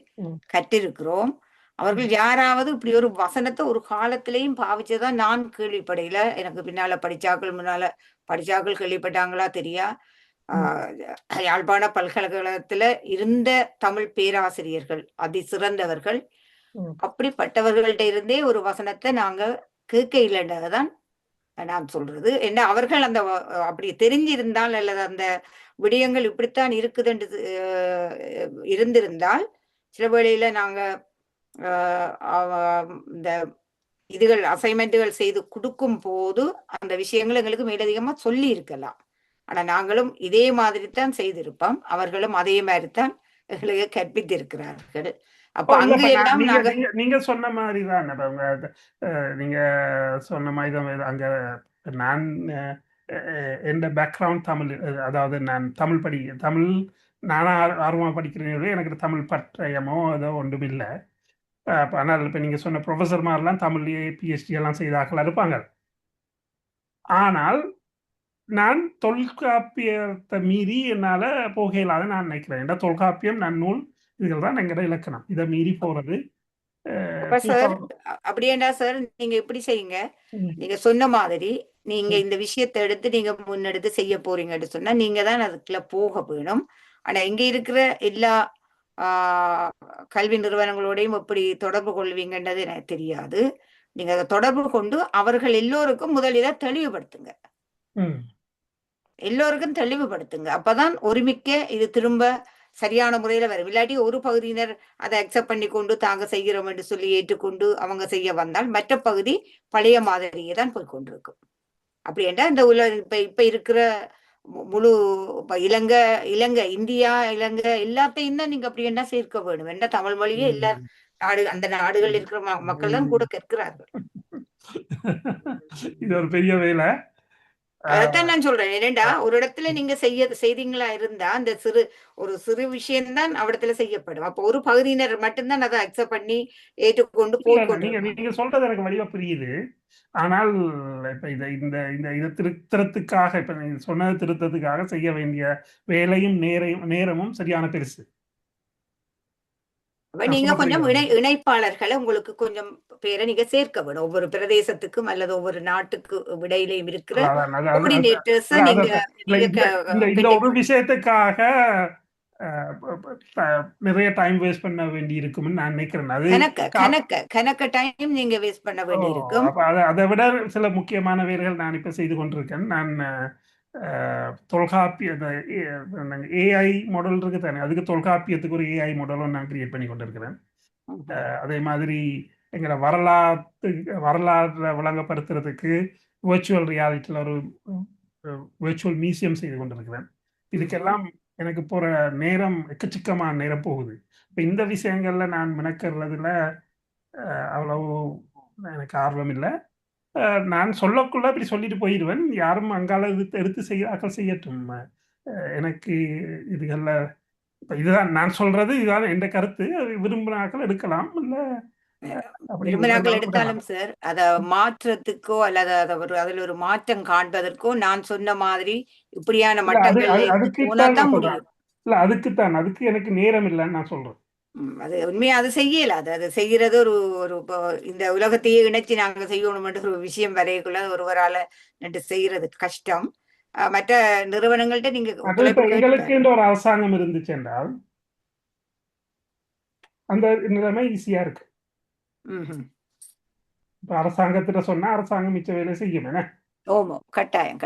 S4: கற்றிருக்கிறோம். அவர்கள் யாராவது இப்படி ஒரு வசனத்தை ஒரு காலத்திலையும் பாவிச்சதான் நான் கேள்விப்படையில. எனக்கு பின்னால முன்னால படிச்சாக்கள் கேள்விப்பட்டாங்களா தெரியா. யாழ்ப்பாண பல்கலைக்கழகத்துல இருந்த தமிழ் பேராசிரியர்கள் அதி சிறந்தவர்கள், அப்படிப்பட்டவர்கள்ட்ட இருந்தே ஒரு வசனத்தை நாங்க கேட்க இல்லைன்றதான் நான் சொல்றது. என்ன அவர்கள் அந்த அப்படி தெரிஞ்சிருந்தால் அல்லது அந்த விடயங்கள் இப்படித்தான் இருக்குதுன்னு இருந்திருந்தால் சில வேளையில நாங்க இந்த இதுகள் அசைன்மெண்ட்டுகள் செய்து கொடுக்கும் போது அந்த விஷயங்கள் எங்களுக்கு மேலதிகமா சொல்லி இருக்கலாம். ஆனா நாங்களும் இதே மாதிரி தான் செய்திருப்போம், அவர்களும் அதே மாதிரி தான் எங்களுக்கு கற்பித்திருக்கிறார்கள். அப்ப அங்க எல்லாம்
S1: நீங்க சொன்ன மாதிரிதான், நீங்க சொன்ன மாதிரிதான் அங்க நான் எந்த பேக்ரவுண்ட் தமிழ், அதாவது நான் தமிழ் நானா ஆர்வமா படிக்கிறேன், எனக்கு தமிழ் பட்டயமோ ஏதோ ஒன்றும் இல்லை. ஆனால் இப்ப நீங்க சொன்ன ப்ரொஃபஸர் மாதிரிலாம் தமிழ்லயே பிஹெச்டி எல்லாம் செய்தாக்களா இருப்பாங்க. ஆனால் நான் தொல்காப்பியத்தை மீறி என்னால போகையிலாத நான் நினைக்கிறேன். தொல்காப்பியம், நன்னூல், இதுகள் தான் எங்கட இலக்கணம். இதை மீறி போறது
S4: அப்படியேண்டா சார். நீங்க இப்படி செய்யுங்க, நீங்க சொன்ன மாதிரி நீங்க இந்த விஷயத்தை எடுத்து நீங்க முன்னெடுத்து செய்ய போறீங்கன்னு சொன்னா நீங்க தான் அதுக்குள்ள போக வேணும். ஆனா இங்க இருக்கிற எல்லா கல்வி நிறுவனங்களோடையும் எப்படி தொடர்பு கொள்வீங்கன்றது எனக்கு தெரியாது. நீங்க அதை தொடர்பு கொண்டு அவர்கள் எல்லோருக்கும் முதலில தெளிவுபடுத்துங்க, எல்லோருக்கும் தெளிவுபடுத்துங்க. அப்பதான் ஒருமிக்க இது திரும்ப சரியான முறையில வரும். இல்லாட்டி ஒரு பகுதியினர் அதை அக்செப்ட் பண்ணி கொண்டு தாங்க செய்கிறோம் என்று சொல்லி ஏற்றுக்கொண்டு அவங்க செய்ய வந்தால் மற்ற பகுதி பழைய மாதிரியே தான் போய் கொண்டிருக்கும். அப்படி என்றால் இந்த இப்ப இப்ப இருக்கிற முழு இலங்கை இலங்கை இந்தியா இலங்கை எல்லாத்தையும் தான் நீங்க அப்படி என்ன சேர்க்க வேணும் என்ன தமிழ் மொழியே எல்லா அந்த நாடுகள் இருக்கிற மக்கள் தான் கூட கற்கிறார்கள்.
S1: இது ஒரு பெரிய வேலை.
S4: அதைத்தான் நான் சொல்றேன். ஏனெண்டா ஒரு இடத்துல நீங்க செய்தீங்களா இருந்தா அந்த ஒரு சிறு விஷயம்தான் அவ்விடத்துல செய்யப்படும். அப்போ ஒரு பகுதியினர் மட்டும்தான் அதை அக்செப்ட் பண்ணி ஏற்றுக்கொண்டு
S1: நீங்க சொல்றது எனக்கு வடிவா புரியுது. ஆனால் இப்ப இதை திருத்தறதுக்காக இப்ப நீங்க சொன்னது திருத்தத்துக்காக செய்ய வேண்டிய வேலையும் நேரமும் சரியான பெருசு.
S4: நீங்க கொஞ்சம் இணைப்பாளர்களை உங்களுக்கு கொஞ்சம் பேரை நீங்க சேர்க்க வேணும். ஒவ்வொரு பிரதேசத்துக்கும் அல்லது ஒவ்வொரு நாட்டுக்கு விடையிலையும் இருக்கிற
S1: இந்த ஒரு விஷயத்துக்காக நிறைய டைம் வேஸ்ட் பண்ண வேண்டி இருக்கும்னு நான் நினைக்கிறேன். அது
S4: கணக்க டைம் நீங்க வேஸ்ட் பண்ண வேண்டி இருக்கும்.
S1: அதை விட சில முக்கியமான வேலைகள் நான் இப்ப செய்து கொண்டிருக்கேன். நான் தொல்காப்பிய ஏஐ மாடல் இருக்கு தானே, அதுக்கு தொல்காப்பியத்துக்கு ஒரு ஏஐ மாடலும் நான் கிரியேட் பண்ணி கொண்டிருக்கிறேன். அதே மாதிரி எங்களை வரலாற்றை விளங்கப்படுத்துறதுக்கு விர்ச்சுவல் ரியாலிட்டியில் ஒரு விர்ச்சுவல் மியூசியம் செய்து கொண்டிருக்கிறேன். இதுக்கெல்லாம் எனக்கு போகிற நேரம் எக்கச்சக்கமான நேரம் போகுது. இப்போ இந்த விஷயங்கள்ல நான் மெனக்கிறதுல அவ்வளவு எனக்கு ஆர்வம் இல்லை. நான் சொல்லக்குள்ள இப்படி சொல்லிட்டு போயிடுவேன். யாரும் அங்கால எடுத்து செய்யட்டும். எனக்கு இதுகள்ல இப்ப இதுதான் நான் சொல்றது, இதுதான் எந்த கருத்து. விரும்பினாக்கள் எடுக்கலாம், இல்ல
S4: விரும்பினாக்கள் எடுத்தாலும் சார் அதை மாற்றத்துக்கோ அல்லது அதுல ஒரு மாற்றம் காண்பதற்கோ நான் சொன்ன மாதிரி இப்படியான மட்டங்கள்
S1: அதுக்கு எனக்கு நேரம் இல்லைன்னு நான் சொல்றேன்.
S4: அது உண்மையா அது செய்யல. அது செய்யறது ஒரு இந்த உலகத்தையே இணைச்சு நாங்க செய்யணும்ன்ற ஒரு விஷயம் வரைக்குள்ள ஒருவரால செய்யறது கஷ்டம். மற்ற நிறுவனங்கள்ட்ட நீங்க
S1: எங்களுக்கு ஒரு அரசாங்கம் இருந்துச்சு என்றால் அந்த நிலைமை ஈஸியா இருக்கு. இப்ப அரசாங்கத்திட்ட சொன்னா அரசாங்கம் மிச்ச வேலை செய்யும். என்ன
S4: கட்டாயம்.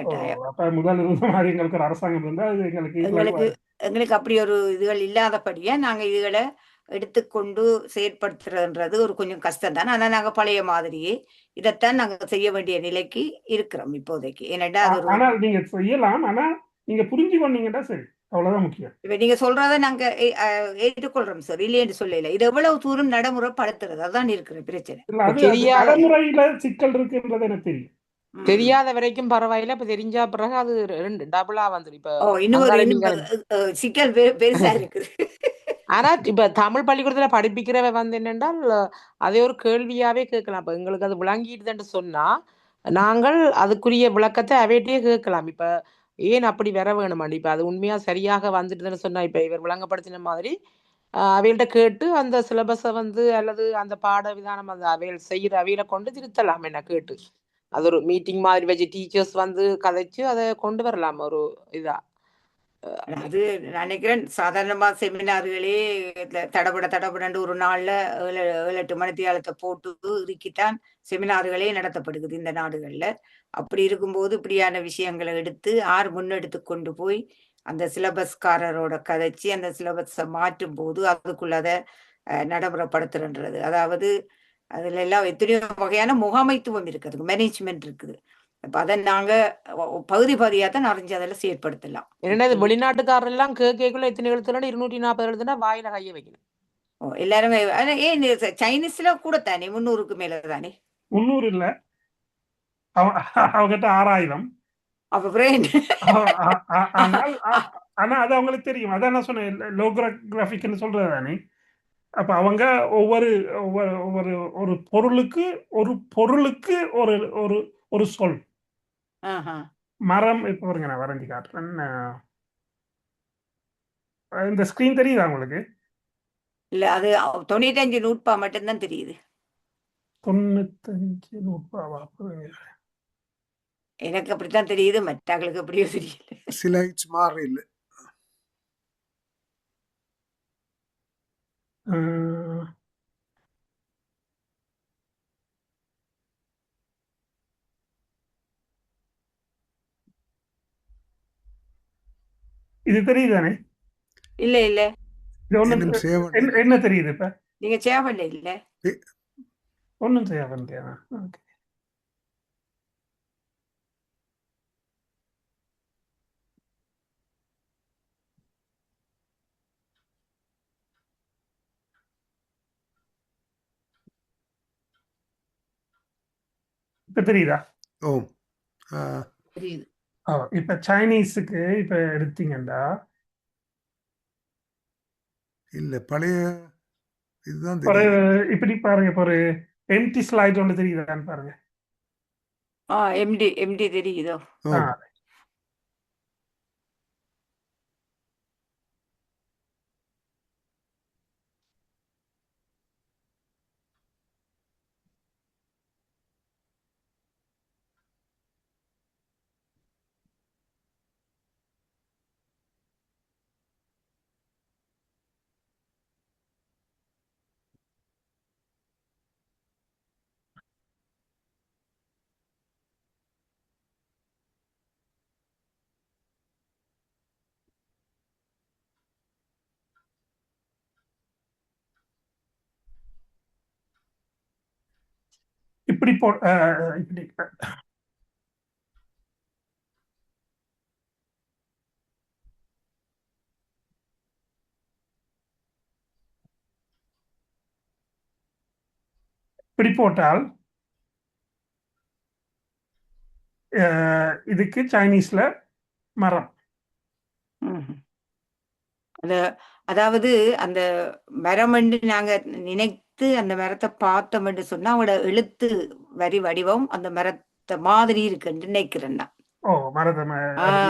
S1: அப்ப முதல் இருந்த மாதிரி எங்களுக்கு ஒரு அரசாங்கம் இருந்தா அது
S4: எங்களுக்கு அப்படி ஒரு இதுகள் இல்லாதபடியா நாங்க இதுகளை எடுத்துக்கொண்டு செயற்படுத்துறதுன்றது ஒரு கொஞ்சம் கஷ்டம் தான். ஆனா நாங்க பழைய மாதிரியே இதைத்தான் நாங்க செய்ய வேண்டிய நிலைக்கு இருக்கிறோம் இப்போதைக்கு. ஏன்னா
S1: நீங்க செய்யலாம், ஆனா நீங்க புரிஞ்சு கொண்டீங்கன்னா சரி, அவ்வளவுதான் முக்கியம்.
S4: இப்ப நீங்க சொல்றத நாங்க ஏற்றுக்கொள்றோம் சார், இல்லைன்னு சொல்லல. இது எவ்வளவு தூரம் நடைமுறைப்படுத்துறது அதான் இருக்கிற பிரச்சனை.
S1: நடைமுறையில சிக்கல் இருக்குன்றது எனக்கு தெரியும்.
S5: தெரியாத வரைக்கும் பரவாயில்ல. இப்ப தெரிஞ்சா பிறகு அது டபுளா வந்துடும். இப்ப
S4: இன்னொரு சிக்கல் பெருசா இருக்குது.
S5: ஆனா இப்ப தமிழ் பள்ளிக்கூடத்துல படிப்பிக்கிறவ என்னென்றால் அதே ஒரு கேள்வியாவே கேட்கலாம். இப்ப எங்களுக்கு அது விளங்கிடுதுன்னு சொன்னா நாங்கள் அதுக்குரிய விளக்கத்தை அவையிட்டே கேட்கலாம். இப்ப ஏன் அப்படி வர வேணுமாண்டி, இப்ப அது உண்மையா சரியாக வந்துட்டுதுன்னு சொன்னா இப்ப இவர் விளங்கப்படுத்தின மாதிரி அவைகள்ட்ட கேட்டு அந்த சிலபஸை அல்லது அந்த பாட விதானம் அந்த அவைகள் செய்யற அவையில கொண்டு திருத்தலாம். என்ன கேட்டு அது ஒரு மீட்டிங் மாதிரி வச்சு டீச்சர்ஸ் கதைச்சு அதை கொண்டு வரலாம் ஒரு இதா.
S4: அது நினைக்கிறேன் சாதாரணமா செமினார்களே தடபடன்னு ஒரு நாள்ல 7-8 மணித்தியாலத்தை போட்டு இறுக்கித்தான் செமினார்களே நடத்தப்படுகிறது இந்த நாடுகள்ல. அப்படி இருக்கும்போது இப்படியான விஷயங்களை எடுத்து முன்னெடுத்து கொண்டு போய் அந்த சிலபஸ்காரரோட கதைச்சு அந்த சிலபஸை மாற்றும் போது அதுக்குள்ளத நடைமுறைப்படுத்துறன்றது, அதாவது அதுல எல்லாம் எத்தனையோ வகையான முகாமைத்துவம் இருக்குது, மேனேஜ்மெண்ட் இருக்குது. அப்ப அதை நாங்க பகுதியா தான் அறிஞ்சு அதில் செயற்படுத்தலாம்.
S5: என்னது வெளிநாட்டுக்காரர் எல்லாம் கேக்குள்ள எத்தனை எழுத்துல 240 எழுதுனா வாயில கைய வைக்கணும்.
S4: எல்லாருமே ஏன் சைனீஸ்ல கூட தானே 300க்கு மேல தானே?
S1: 300 இல்ல, அவங்ககிட்ட 6000. ஆனா அது அவங்களுக்கு தெரியும். அதான் நான் சொன்னேன், லோகிராஃபிக்னு சொல்றது தானே. அப்ப அவங்க ஒவ்வொரு ஒரு பொருளுக்கு ஒரு சொல். மரம் இப்ப பாருங்க, நான் வரைஞ்சி காட்டுறேன். இந்த ஸ்கிரீன் தெரியுதா உங்களுக்கு?
S4: இல்ல, அது 95 நூட்பா மட்டும்தான் தெரியுது.
S1: 95 நூட்பாவா?
S4: எனக்கு அப்படித்தான் தெரியுது, மற்றவங்களுக்கு அப்படியோ தெரியல.
S6: சில மாறி இல்லை.
S1: இது தெரியுதானே?
S4: இல்ல இல்ல
S1: இது ஒண்ணும்
S6: இன்னும் சேவ் பண்ணல.
S1: என்ன தெரியுது இப்ப?
S4: நீங்க சேவல் இல்ல.
S1: ஒன்றும் செய்ய வேண்டியா? ஓகே. இப்ப தெரியுதா?
S6: ஓ ஆ,
S4: தெரியுது.
S1: இப்ப சைனீஸுக்கு இப்ப எடுத்தீங்கன்னா
S6: இல்ல பழைய இதுதான்
S1: ஒரு
S6: தெரியுது.
S1: இப்படி பாருங்க, இப்ப ஒரு எம்டி ஸ்லைட் ஒன்று தெரியுதான்னு பாருங்க.
S4: எம்டி எம்டி தெரியுதோ.
S6: ஓ
S1: ஆ, இப்படி இப்படி இப்படி போட்டால் இதுக்கு சைனீஸ்ல மரம்.
S4: ம்ஹும். அதாவது அந்த மரம் நாங்க நினைத்து அந்த மரத்தை பார்த்தோம்னு சொன்னா அவங்களோட எழுத்து வரி வடிவம் அந்த மரத்தை மாதிரி இருக்குன்னு நினைக்கிறேன் நான்.
S1: ஓ, மரத்தை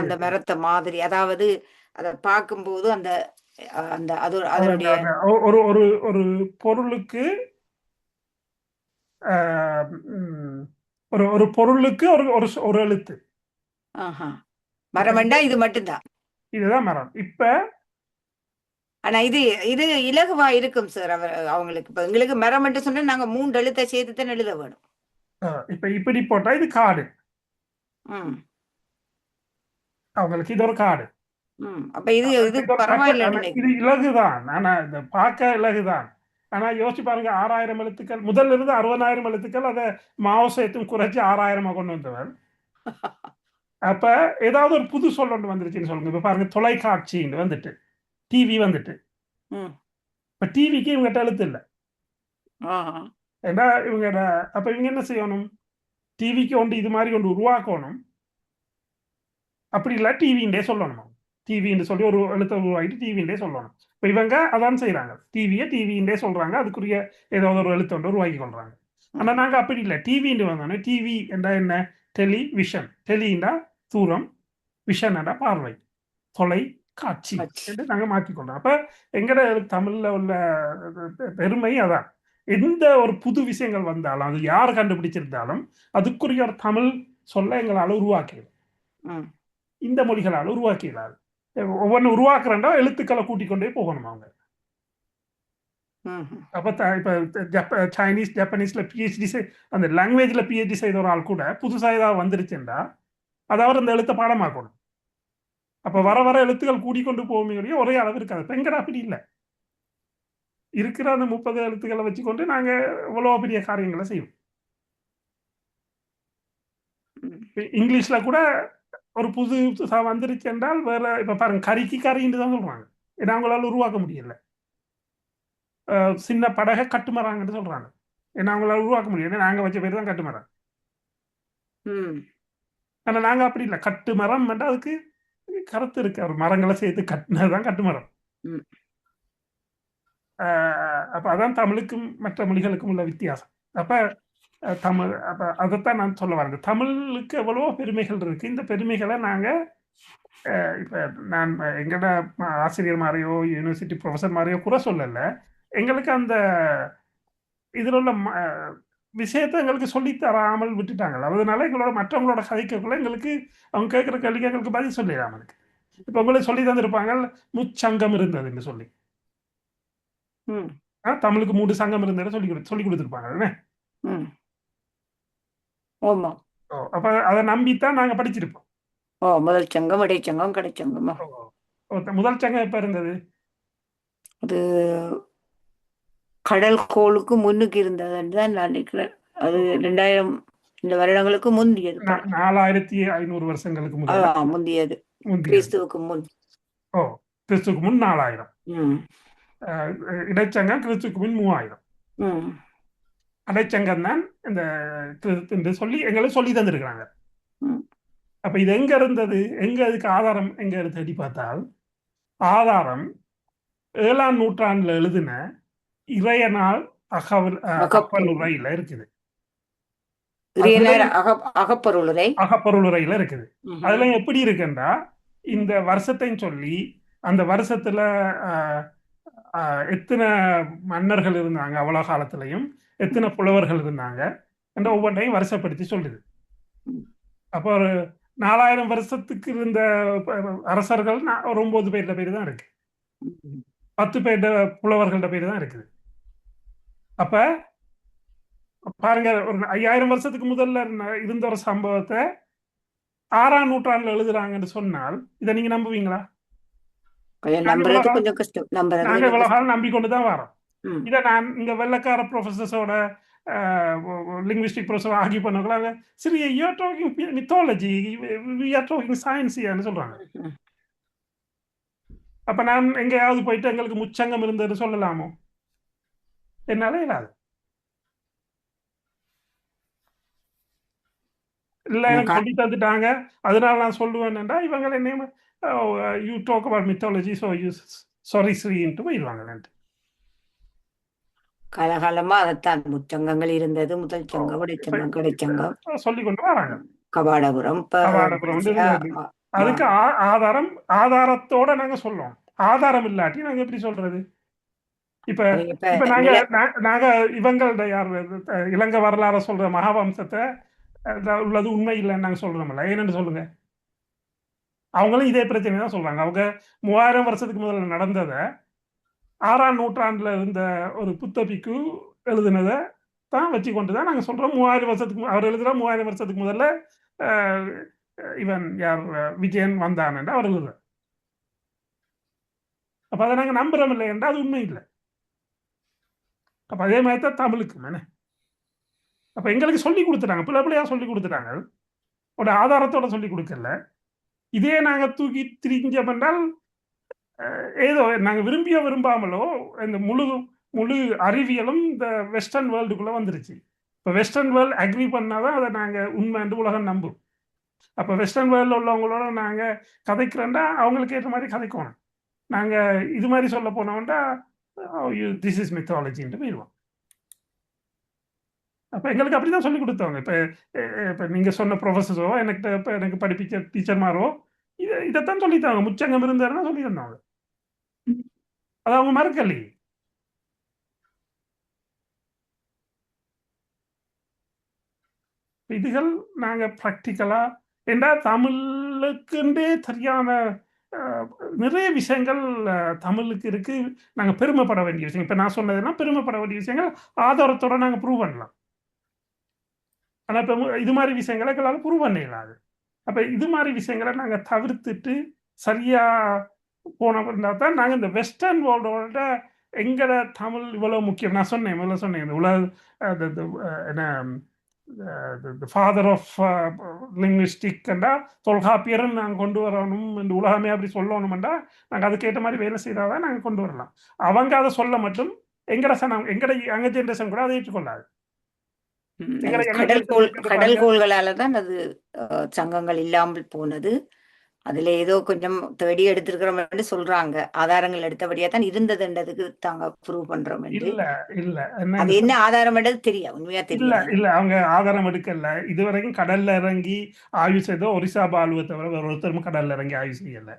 S4: அந்த மரத்தை மாதிரி, அதாவது அதை பார்க்கும்போது அந்த அந்த அது அதனுடைய
S1: ஒரு ஒரு ஒரு பொருளுக்கு ஒரு ஒரு பொருளுக்கு ஒரு ஒரு ஒரு எழுத்து.
S4: மரம் இது மட்டும்தான்.
S1: இதுதான் மரம். இப்ப
S4: ஆனா இது இது இலகுவா இருக்கும் சார். அவங்களுக்கு இப்ப எங்களுக்கு மரம் சொன்னா நாங்க 3 எழுத்தை சேர்த்து தான் எழுத வேணும்.
S1: இப்ப இப்படி போட்டா இது காடு. அவங்களுக்கு இது ஒரு காடு.
S4: அப்ப இது இது பரவாயில்ல.
S1: இது இலகுதான். ஆனா இந்த பார்க்க இலகுதான். ஆனா யோசிச்சு பாருங்க, 6000 எழுத்துக்கள் முதல்ல இருந்து 60,000 எழுத்துக்கள் அதை மாவசேத்தும் குறைச்சி 6000 கொண்டு வந்தவர். அப்ப ஏதாவது ஒரு புது சொல் ஒன்று வந்துருச்சுன்னு சொல்லுங்க. இப்ப பாருங்க, தொலைக்காட்சின்னு வந்துட்டு, டிவி வந்துட்டு. இப்ப டிவிக்கு இவங்ககிட்ட எழுத்து இல்லை. ஏன்னா இவங்க அப்ப இவங்க என்ன செய்யணும்? டிவிக்கு ஒன்று இது மாதிரி ஒன்று உருவாக்கணும். அப்படி இல்லை, டிவின்டே சொல்லணும். டிவின்னு சொல்லி ஒரு எழுத்தை உருவாக்கிட்டு டிவின்டே சொல்லணும். இப்போ இவங்க அதான் செய்யறாங்க. டிவியை டிவின்டே சொல்றாங்க. அதுக்குரிய ஏதாவது ஒரு எழுத்து ஒன்று உருவாக்கி கொள்றாங்க. ஆனா நாங்க அப்படி இல்லை. டிவின்னு வந்தோன்னே டிவி என்றா என்ன? டெலிவிஷன். டெலின்னா தூரம், விஷன் என்றா பார்வை, தொலை காட்சி என்று நாங்க மாற்றிக்கொள்றோம். அப்ப எங்கட தமிழ்ல உள்ள பெருமை அதான். எந்த ஒரு புது விஷயங்கள் வந்தாலும், அது யார் கண்டுபிடிச்சிருந்தாலும் அதுக்குரிய ஒரு தமிழ் சொல்ல எங்களால் உருவாக்கிடும். இந்த மொழிகளால் உருவாக்கிறார். ஒவ்வொன்று உருவாக்குறா எழுத்துக்களை கூட்டிக் கொண்டே போகணும் அவங்க. அப்ப இப்ப சைனீஸ் ஜப்பானீஸ்ல பிஹெச்டி அந்த லாங்குவேஜ்ல பிஹெச்டி செய்த ஒரு ஆள் கூட புதுசா ஏதாவது வந்துருச்சுன்னா அதை அவர் அந்த எழுத்தை பாடமாக்கணும். அப்ப வர வர எழுத்துக்கள் கூட்டிக்கொண்டு போகுமே ஒரே அளவு இருக்காது. இப்ப எங்கடா அப்படி இல்லை. இருக்கிற அந்த 30 எழுத்துக்களை வச்சுக்கொண்டு நாங்க இவ்வளவு பெரிய காரியங்களை செய்வோம். இங்கிலீஷ்ல கூட ஒரு புது வந்துருச்சு என்றால் வேற. இப்ப பாருங்க, கறிக்கு கறின்னு தான் சொல்றாங்க. ஏன்னா அவங்களால உருவாக்க முடியல. சின்ன படகை கட்டுமராங்கன்னு சொல்றாங்க. ஏன்னா அவங்களால உருவாக்க முடியல. நாங்க வச்ச பேர் தான் கட்டுமரம். ஆனா நாங்க அப்படி இல்லை. கட்டுமரம் என்றால் அதுக்கு கருத்து இருக்கு. அவர் மரங்களை சேர்த்து கட்டினதுதான் கட்டுமரம். அப்ப அதான் தமிழுக்கும் மற்ற மொழிகளுக்கும் உள்ள வித்தியாசம். அப்ப தமிழ் அப்ப அதைத்தான் நான் சொல்ல வரேன். தமிழுக்கு எவ்வளவோ பெருமைகள் இருக்கு. இந்த பெருமைகளை நாங்க இப்ப நான் எங்கட ஆசிரியர் மாதிரியோ யூனிவர்சிட்டி ப்ரொஃபஸர் மாதிரியோ கூட சொல்லல. எங்களுக்கு அந்த இதுல உள்ள விஷயத்தை எங்களுக்கு சொல்லி தராமல் விட்டுட்டாங்க. அதனால எங்களோட மற்றவங்களோட கதைக்குள்ள எங்களுக்கு அவங்க கேட்கிற கேள்விக்கு எங்களுக்கு பதில் சொல்லிடாம இருக்கு. இப்ப உங்களுக்கு சொல்லி தந்திருப்பாங்க, முச்சங்கம் இருந்ததுன்னு சொல்லி. தமிழுக்கு 3 சங்கம் இருந்தது சொல்லி கொடுத்துருப்பாங்க. அப்ப அதை நம்பித்தான் நாங்க படிச்சிருப்போம்.
S4: முதல் சங்கம், இடைச்சங்கம், கடைச்சங்கம்.
S1: முதல் சங்கம் எப்ப இருந்தது?
S4: அது கடல் கோளுக்கு முன்னுக்கு இருந்ததுன்னு தான் நான் நினைக்கிறேன். அது 2000 இந்த வருடங்களுக்கு முந்தியது.
S1: 4500 வருஷங்களுக்கு முதல்ல
S4: முந்தியது,
S1: முந்தியது.
S4: கிறிஸ்துவுக்கு முன்.
S1: ஓ, கிறிஸ்துக்கு முன் 4000.
S4: ம்.
S1: இடைச்சங்கம் கிறிஸ்துக்கு முன் 3000.
S4: ம்.
S1: இடைச்சங்கம் தான் இந்த என்று சொல்லி எங்களுக்கு சொல்லி தந்திருக்கிறாங்க.
S4: ம்.
S1: அப்ப இது எங்க இருந்தது, எங்க இதுக்கு ஆதாரம் எங்க தேடி பார்த்தால் ஆதாரம் 7ஆம் நூற்றாண்டுல எழுதின இறையனால் அகப்பொருளுரையில இருக்குது.
S4: அகப்பொருளுரை
S1: அகப்பொருளுரையில இருக்குது. அதுல எப்படி இருக்குன்னா இந்த வருஷத்தையும் சொல்லி அந்த வருஷத்துல எத்தனை மன்னர்கள் இருந்தாங்க அவ்வளவு காலத்திலையும், எத்தனை புலவர்கள் இருந்தாங்க என்ற ஒவ்வொன்றையும் வருஷப்படுத்தி சொல்லுது. அப்போ ஒரு 4000 வருஷத்துக்கு இருந்த அரசர்கள் ஒரு 9 பேர்ல பேர் தான் இருக்கு, 10 பேர்ட புலவர்கள்ட பேர் தான் இருக்குது. அப்ப பாருங்க, ஒரு 5000 வருஷத்துக்கு முதல்ல இருந்த ஒரு சம்பவத்தை 6ஆம் நூற்றாண்டுல எழுதுறாங்கன்னு சொன்னால் இதை நீங்க நம்புவீங்களா?
S4: கொஞ்சம் கஷ்டம்.
S1: நாங்க இவ்வளவு காலம் நம்பிக்கொண்டுதான் வரோம். இதை நான் இங்க வெள்ளக்கார ப்ரொஃபசர்ஸோட லிங்குவிஸ்டிக் ப்ரொஃபஸர் ஆகி பண்ணவங்களாங்க சரி you are talking mythology, we are talking சயின்ஸ்னு சொல்றாங்க. அப்ப நான் எங்கேயாவது போயிட்டு எங்களுக்கு முச்சங்கம் இருந்ததுன்னு சொல்லலாமோ? என்னால இல்லாது. இல்ல எனக்கு சொல்லி தந்துட்டாங்க அதனால நான் சொல்லுவேன்டா இவங்க என்ன you talk about mythology so you sorry ஸ்ரீன்ட்டு போயிடுவாங்க.
S4: காலகாலமா அதைத்தான் முச்சங்கங்கள் இருந்தது. முதல் சங்கம், இடைச்சங்கம், கடைச்சங்கம்
S1: சொல்லி கொண்டு வராங்க.
S4: கபாடபுரம்
S1: அதுக்கு ஆதாரத்தோட நாங்க சொல்லுவோம். ஆதாரம் இல்லாட்டி நாங்க எப்படி சொல்றது? இப்ப நாங்க இவங்களோட யார் இலங்கை வரலாறு சொல்ற மகாவம்சத்தை உள்ளது உண்மை இல்லைன்னு நாங்க சொல்றோம்ல, ஏன்னு சொல்லுங்க. அவங்களும் இதே பிரச்சனை தான் சொல்றாங்க. அவங்க 3000 வருஷத்துக்கு முதல்ல நடந்ததை 6ஆம் நூற்றாண்டுல இருந்த ஒரு புத்தபிக்கு எழுதுனதை தான் வச்சு கொண்டுதான் நாங்க சொல்றோம் 3000 வருஷத்துக்கு அவர் எழுதுற 3000 வருஷத்துக்கு முதல்ல இவன் யார் விஜயன் வந்தான் என்று அவர் எழுதுற. அப்ப அதை நாங்க நம்புறோம் இல்லை என்றால் அது உண்மை இல்லை. அப்ப அதே மாதிரி தான் தமிழுக்கு மேனே. அப்ப எங்களுக்கு சொல்லி கொடுத்துட்டாங்க, பிள்ளையா சொல்லி கொடுத்துட்டாங்க, ஒரு ஆதாரத்தோட சொல்லி கொடுக்கல. இதே நாங்க தூக்கி திரிஞ்சோம் என்றால் ஏதோ நாங்க விரும்பியோ விரும்பாமலோ இந்த முழு அறிவியலும் இந்த வெஸ்டர்ன் வேர்ல்டுக்குள்ள வந்துருச்சு. இப்போ வெஸ்டர்ன் வேர்ல்டு அக்ரி பண்ணாதான் அதை நாங்க உண்மை என்று உலகம் நம்பும். அப்போ வெஸ்டர்ன் வேர்ல்டில் உள்ளவங்களோட நாங்க கதைக்கிறோம்டா அவங்களுக்கு ஏற்ற மாதிரி கதைக்கணும். நாங்க இது மாதிரி சொல்ல போனோம்டா திஸ் இஸ் மித்தாலஜின்ட்டு போயிடுவோம். அப்போ எங்களுக்கு அப்படிதான் சொல்லி கொடுத்தவங்க. இப்போ நீங்க சொன்ன ப்ரொஃபஸரோ எனக்கு படிப்பிச்ச டீச்சர்மாரோ இதைத்தான் சொல்லித்தாங்க. முச்சங்கம் இருந்தாருன்னா சொல்லி தந்தாங்க. அது அவங்க மறுக்கலையே. இதுகள் நாங்க ப்ராக்டிக்கலா ஏண்டா தமிழுக்குண்டே சரியான நிறைய விஷயங்கள் தமிழுக்கு இருக்கு. நாங்க பெருமைப்பட வேண்டிய விஷயம். இப்ப நான் சொன்னதுன்னா பெருமைப்பட வேண்டிய விஷயங்கள் ஆதாரத்தோட நாங்க ப்ரூவ் பண்ணலாம். ஆனா இப்ப இது மாதிரி விஷயங்களை எங்களால் ப்ரூவ் பண்ண இயலாது. அப்ப இது மாதிரி விஷயங்களை நாங்க தவிர்த்துட்டு சரியா போனா தான் நாங்க இந்த வெஸ்டர்ன் வேர்ல்டோட எங்கட தமிழ் இவ்வளவு முக்கியம். நான் சொன்னேன் முதல்ல சொன்னேன் இந்த என்ன ஃபாதர் ஆஃப் லிங்குவிஸ்டிக்ண்டா தொல்காப்பியரும் நாங்கள் கொண்டு வரணும், இந்த உலகமே அப்படி சொல்லணும்டா நாங்கள் அதுக்கேற்ற மாதிரி வேலை செய்தாதான் நாங்கள் கொண்டு வரலாம். அவங்க அதை சொல்ல மட்டும் எங்கட எங்க ஜென்ரேஷன் கூட அதை ஏற்றுக்கொள்ளாது.
S4: கடல்கோள்களால தான் அது சங்கங்கள் இல்லாமல் போனது. அதுல ஏதோ கொஞ்சம் தேடி எடுத்திருக்கிறோம் சொல்றாங்க. ஆதாரங்கள் எடுத்தபடியா தான் இருந்ததுன்றதுக்கு தாங்க ப்ரூவ் பண்றோம். அது என்ன ஆதாரம் தெரியும், உண்மையா தெரியல.
S1: இல்ல அவங்க ஆதாரம் எடுக்கல. இதுவரைக்கும் கடல்ல இறங்கி ஆய்வு செய்த ஒரிசா பாலுவை தவிர வேற ஒருத்தரும் கடல்ல இறங்கி ஆய்வு செய்யல.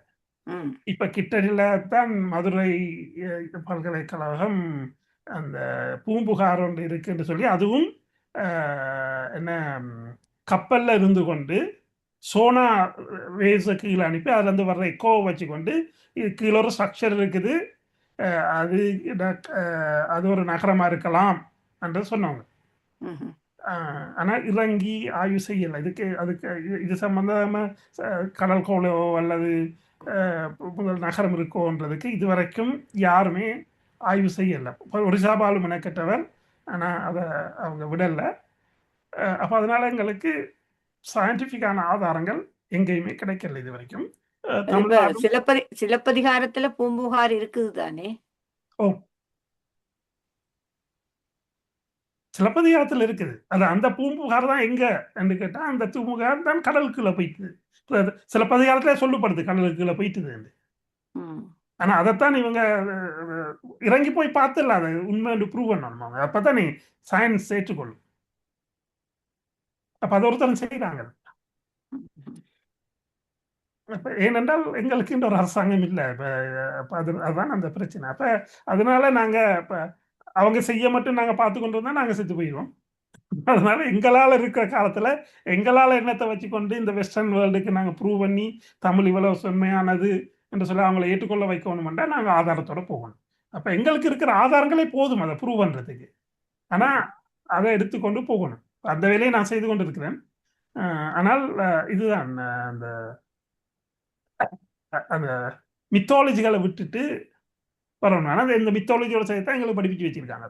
S1: இப்ப கிட்டடியில தான் மதுரை பல்கலைக்கழகம் அந்த பூம்புகார் ஒன்று இருக்குன்னு சொல்லி அதுவும் என்ன கப்பல்ல இருந்து கொண்டு சோனா வேஸை கீழே அனுப்பி அதுல இருந்து வர்ற எக்கோவை வச்சு கொண்டு இது கீழே ஒரு ஸ்ட்ரக்சர் இருக்குது, அது ஒரு நகரமா இருக்கலாம் என்று சொன்னவங்க. ஆனா இறங்கி ஆய்வு செய்யலை. அதுக்கு இது சம்பந்தமா கடல் கோளோ அல்லது முதல் நகரம் இருக்கோன்றதுக்கு இதுவரைக்கும் யாருமே ஆய்வு செய்யலை. ஒரிசா பாலு மெனக்கெட்டவர், ஆனால் அதை அவங்க விடலை. அப்போ அதனால எங்களுக்கு சயின்டிஃபிக்கான ஆதாரங்கள் எங்கேயுமே கிடைக்கல இது வரைக்கும்.
S4: சிலப்பதிகாரத்துல பூம்புகார் இருக்குது தானே?
S1: ஓ, சிலப்பதிகாரத்தில் இருக்குது. அது அந்த பூம்புகார் தான் எங்க என்று கேட்டா அந்த பூம்புகார் தான் கடலுக்குள்ள போயிட்டுது. சிலப்பதிகாரத்திலே சொல்லப்படுது கடலுக்குள்ள போயிட்டுது. ஆனா அதைத்தான் இவங்க இறங்கி போய் பார்த்துல அதை உண்மை ப்ரூவ் பண்ணணும். அப்பதான் நீ சயின்ஸ் ஏற்றுக்கொள்ளும். அப்ப அதை ஒருத்தர் செய்யறாங்க. ஏனென்றால் எங்களுக்கு இந்த ஒரு அரசாங்கம் இல்லை. அதுதான் அந்த பிரச்சனை. அப்ப அதனால நாங்க அவங்க செய்ய மட்டும் நாங்க பார்த்து கொண்டு இருந்தா நாங்க செத்து போயிடுவோம். அதனால எங்களால் இருக்கிற காலத்துல எங்களால் எண்ணத்தை வச்சுக்கொண்டு இந்த வெஸ்டர்ன் வேர்ல்டுக்கு நாங்க ப்ரூவ் பண்ணி தமிழ் இவ்வளவு செம்மையானது என்று சொல்லி அவங்களை ஏற்றுக்கொள்ள வைக்கணும்னா நாங்க ஆதாரத்தோட போகணும். அப்ப எங்களுக்கு இருக்கிற ஆதாரங்களே போதும் அதை ப்ரூவ் பண்றதுக்கு. ஆனா அதை எடுத்துக்கொண்டு போகணும். அந்த வேலையை நான் செய்து கொண்டு இருக்கிறேன். ஆனால் இதுதான் அந்த அந்த மித்தாலஜிகளை விட்டுட்டு வரணும். ஆனால் இந்த மித்தாலஜியோட சேர்த்தா எங்களுக்கு படிப்பிச்சு வச்சிருக்காங்க.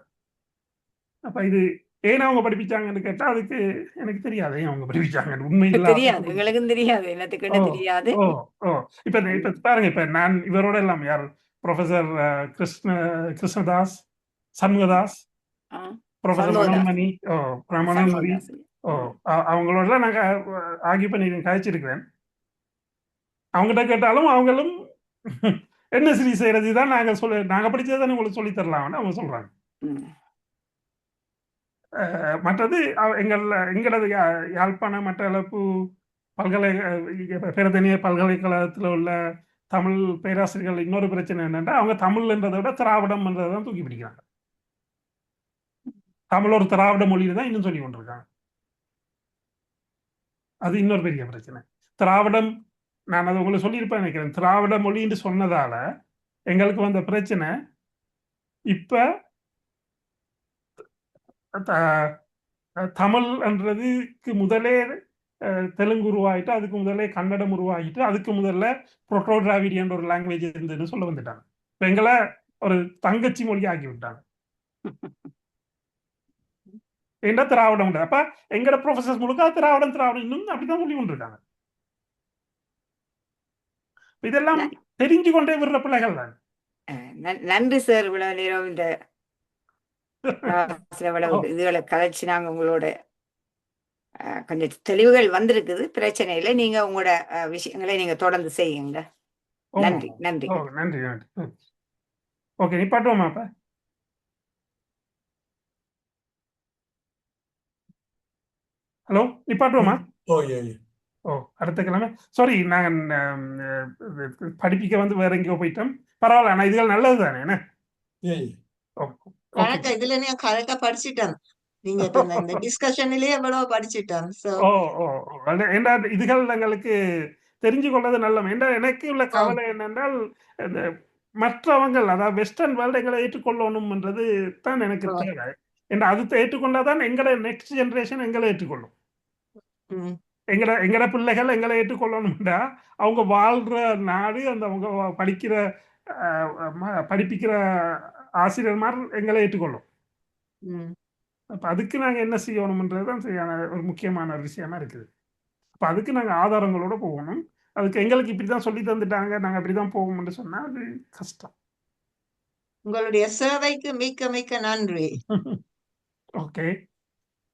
S1: அப்ப இது ஏன் அவங்க படிப்பிச்சாங்கன்னு கேட்டா அதுக்கு எனக்கு தெரியாது. ஏன் அவங்க படிப்பிச்சாங்க உண்மையில்
S4: தெரியாது, எங்களுக்கும் தெரியாது, என்னத்துக்கிட்ட தெரியாது.
S1: இப்ப பாருங்க, இப்ப நான் இவரோட எல்லாம் யார் ப்ரொஃபசர் கிருஷ்ணதாஸ், சண்முகதாஸ், ப்ரொஃபசர் மனோன்மணி, மனோன்மணி, அவங்களோட நாங்க ஆர்கியூ பண்ணி கழிச்சிருக்கிறேன். அவங்ககிட்ட கேட்டாலும் அவங்களும் என்ன சரி செய்யறது தான் நாங்க படிச்சது தானே உங்களுக்கு சொல்லி தரலாம்னு அவங்க சொல்றாங்க. மற்றது எங்களது யாழ்ப்பாண மட்டக்களப்பு பேரதனிய பல்கலைக்கழகத்தில் உள்ள தமிழ் பேராசிரியர்கள் இன்னொரு பிரச்சனை என்னன்னா அவங்க தமிழ்ன்றதை விட திராவிடம் என்றதை தான் தூக்கி பிடிக்கிறாங்க. தமிழ் ஒரு திராவிட மொழியில தான் இன்னும் சொல்லி கொண்டிருக்காங்க. அது இன்னொரு பெரிய பிரச்சனை. திராவிடம், நான் அதை உங்களுக்கு சொல்லியிருப்பேன் நினைக்கிறேன். திராவிட மொழின்னு சொன்னதால எங்களுக்கு வந்த பிரச்சனை இப்ப தமிழ் என்றதுக்கு முதலே தெலுங்கு உருவாகிட்டு, அதுக்கு முதலே கன்னடம் உருவாகிட்டு, அதுக்கு முதல்ல புரோட்டோ டிராவிடியன் ஒரு லாங்குவேஜ் இருந்ததுன்னு சொல்ல வந்துட்டாங்க. இப்ப எங்களை ஒரு தங்கச்சி மொழி ஆக்கி விட்டாங்க. ஏன்னா திராவிடம். அப்ப எங்கட ப்ரொஃபசர்ஸ் முழுக்க திராவிடம் திராவிடம் இன்னும் அப்படிதான் சொல்லி கொண்டிருக்காங்க. இதெல்லாம் தெரிஞ்சு கொண்டே விடுற பிள்ளைகள் தான்.
S4: நன்றி சார். இவ்வளவு நேரம் இந்த இதுகளை கலைச்சு நாங்க உங்களோட கொஞ்சம் தெளிவுகள் வந்திருக்குது. பிரச்சனை இல்லை, நீங்க உங்களோட விஷயங்களை நீங்க தொடர்ந்து செய்யுங்க. நன்றி நன்றி
S1: நன்றி நன்றி. ஓகே, நிப்பாட்டுவோமா? அப்ப ஹலோ, நிப்பாட்டுவோமா? அடுத்த கிழமை சாரி, நாங்கள் படிப்பிக்க வந்து வேற எங்கேயோ போயிட்டோம். பரவாயில்ல, ஆனா இதுகள் நல்லது தானே. என்ன
S2: இதுல நீங்க கரெக்டா படிச்சுட்டாங்க. நீங்க இந்த டிஸ்கஷன்லயே எவ்வளவு படிச்சுட்டாங்க.
S1: இதுகள் எங்களுக்கு தெரிஞ்சு கொள்வது நல்லது. எனக்கு உள்ள கவலை என்னென்றால் மற்றவங்க, அதாவது வெஸ்டர்ன் வேர்ல்டு எங்களை ஏற்றுக்கொள்ளணும்ன்றது தான் எனக்கு தேவை. அது ஏற்றுக்கொண்டாதான் எங்களோட நெக்ஸ்ட் ஜெனரேஷன் எங்களை ஏற்றுக்கொள்ளும். எங்கட பிள்ளைகள் எங்களை ஏற்றுக்கொள்ளணும்டா அவங்க வாழ்ற நாடு, அந்த அவங்க படிப்பிக்கிற ஆசிரியர்மார் எங்களை ஏற்றுக்கொள்ளும். அப்ப அதுக்கு நாங்க என்ன செய்யணும்ன்றதுதான் ஒரு முக்கியமான ஒரு விஷயமா இருக்குது. அப்ப அதுக்கு நாங்க ஆதாரங்களோட போகணும். அதுக்கு எங்களுக்கு இப்படிதான் சொல்லி தந்துட்டாங்க, நாங்க அப்படிதான் போவோம்னு சொன்னா அது கஷ்டம்.
S2: உங்களுடைய சேவைக்கு மிக்க மிக்க நன்றி.
S1: ஓகே.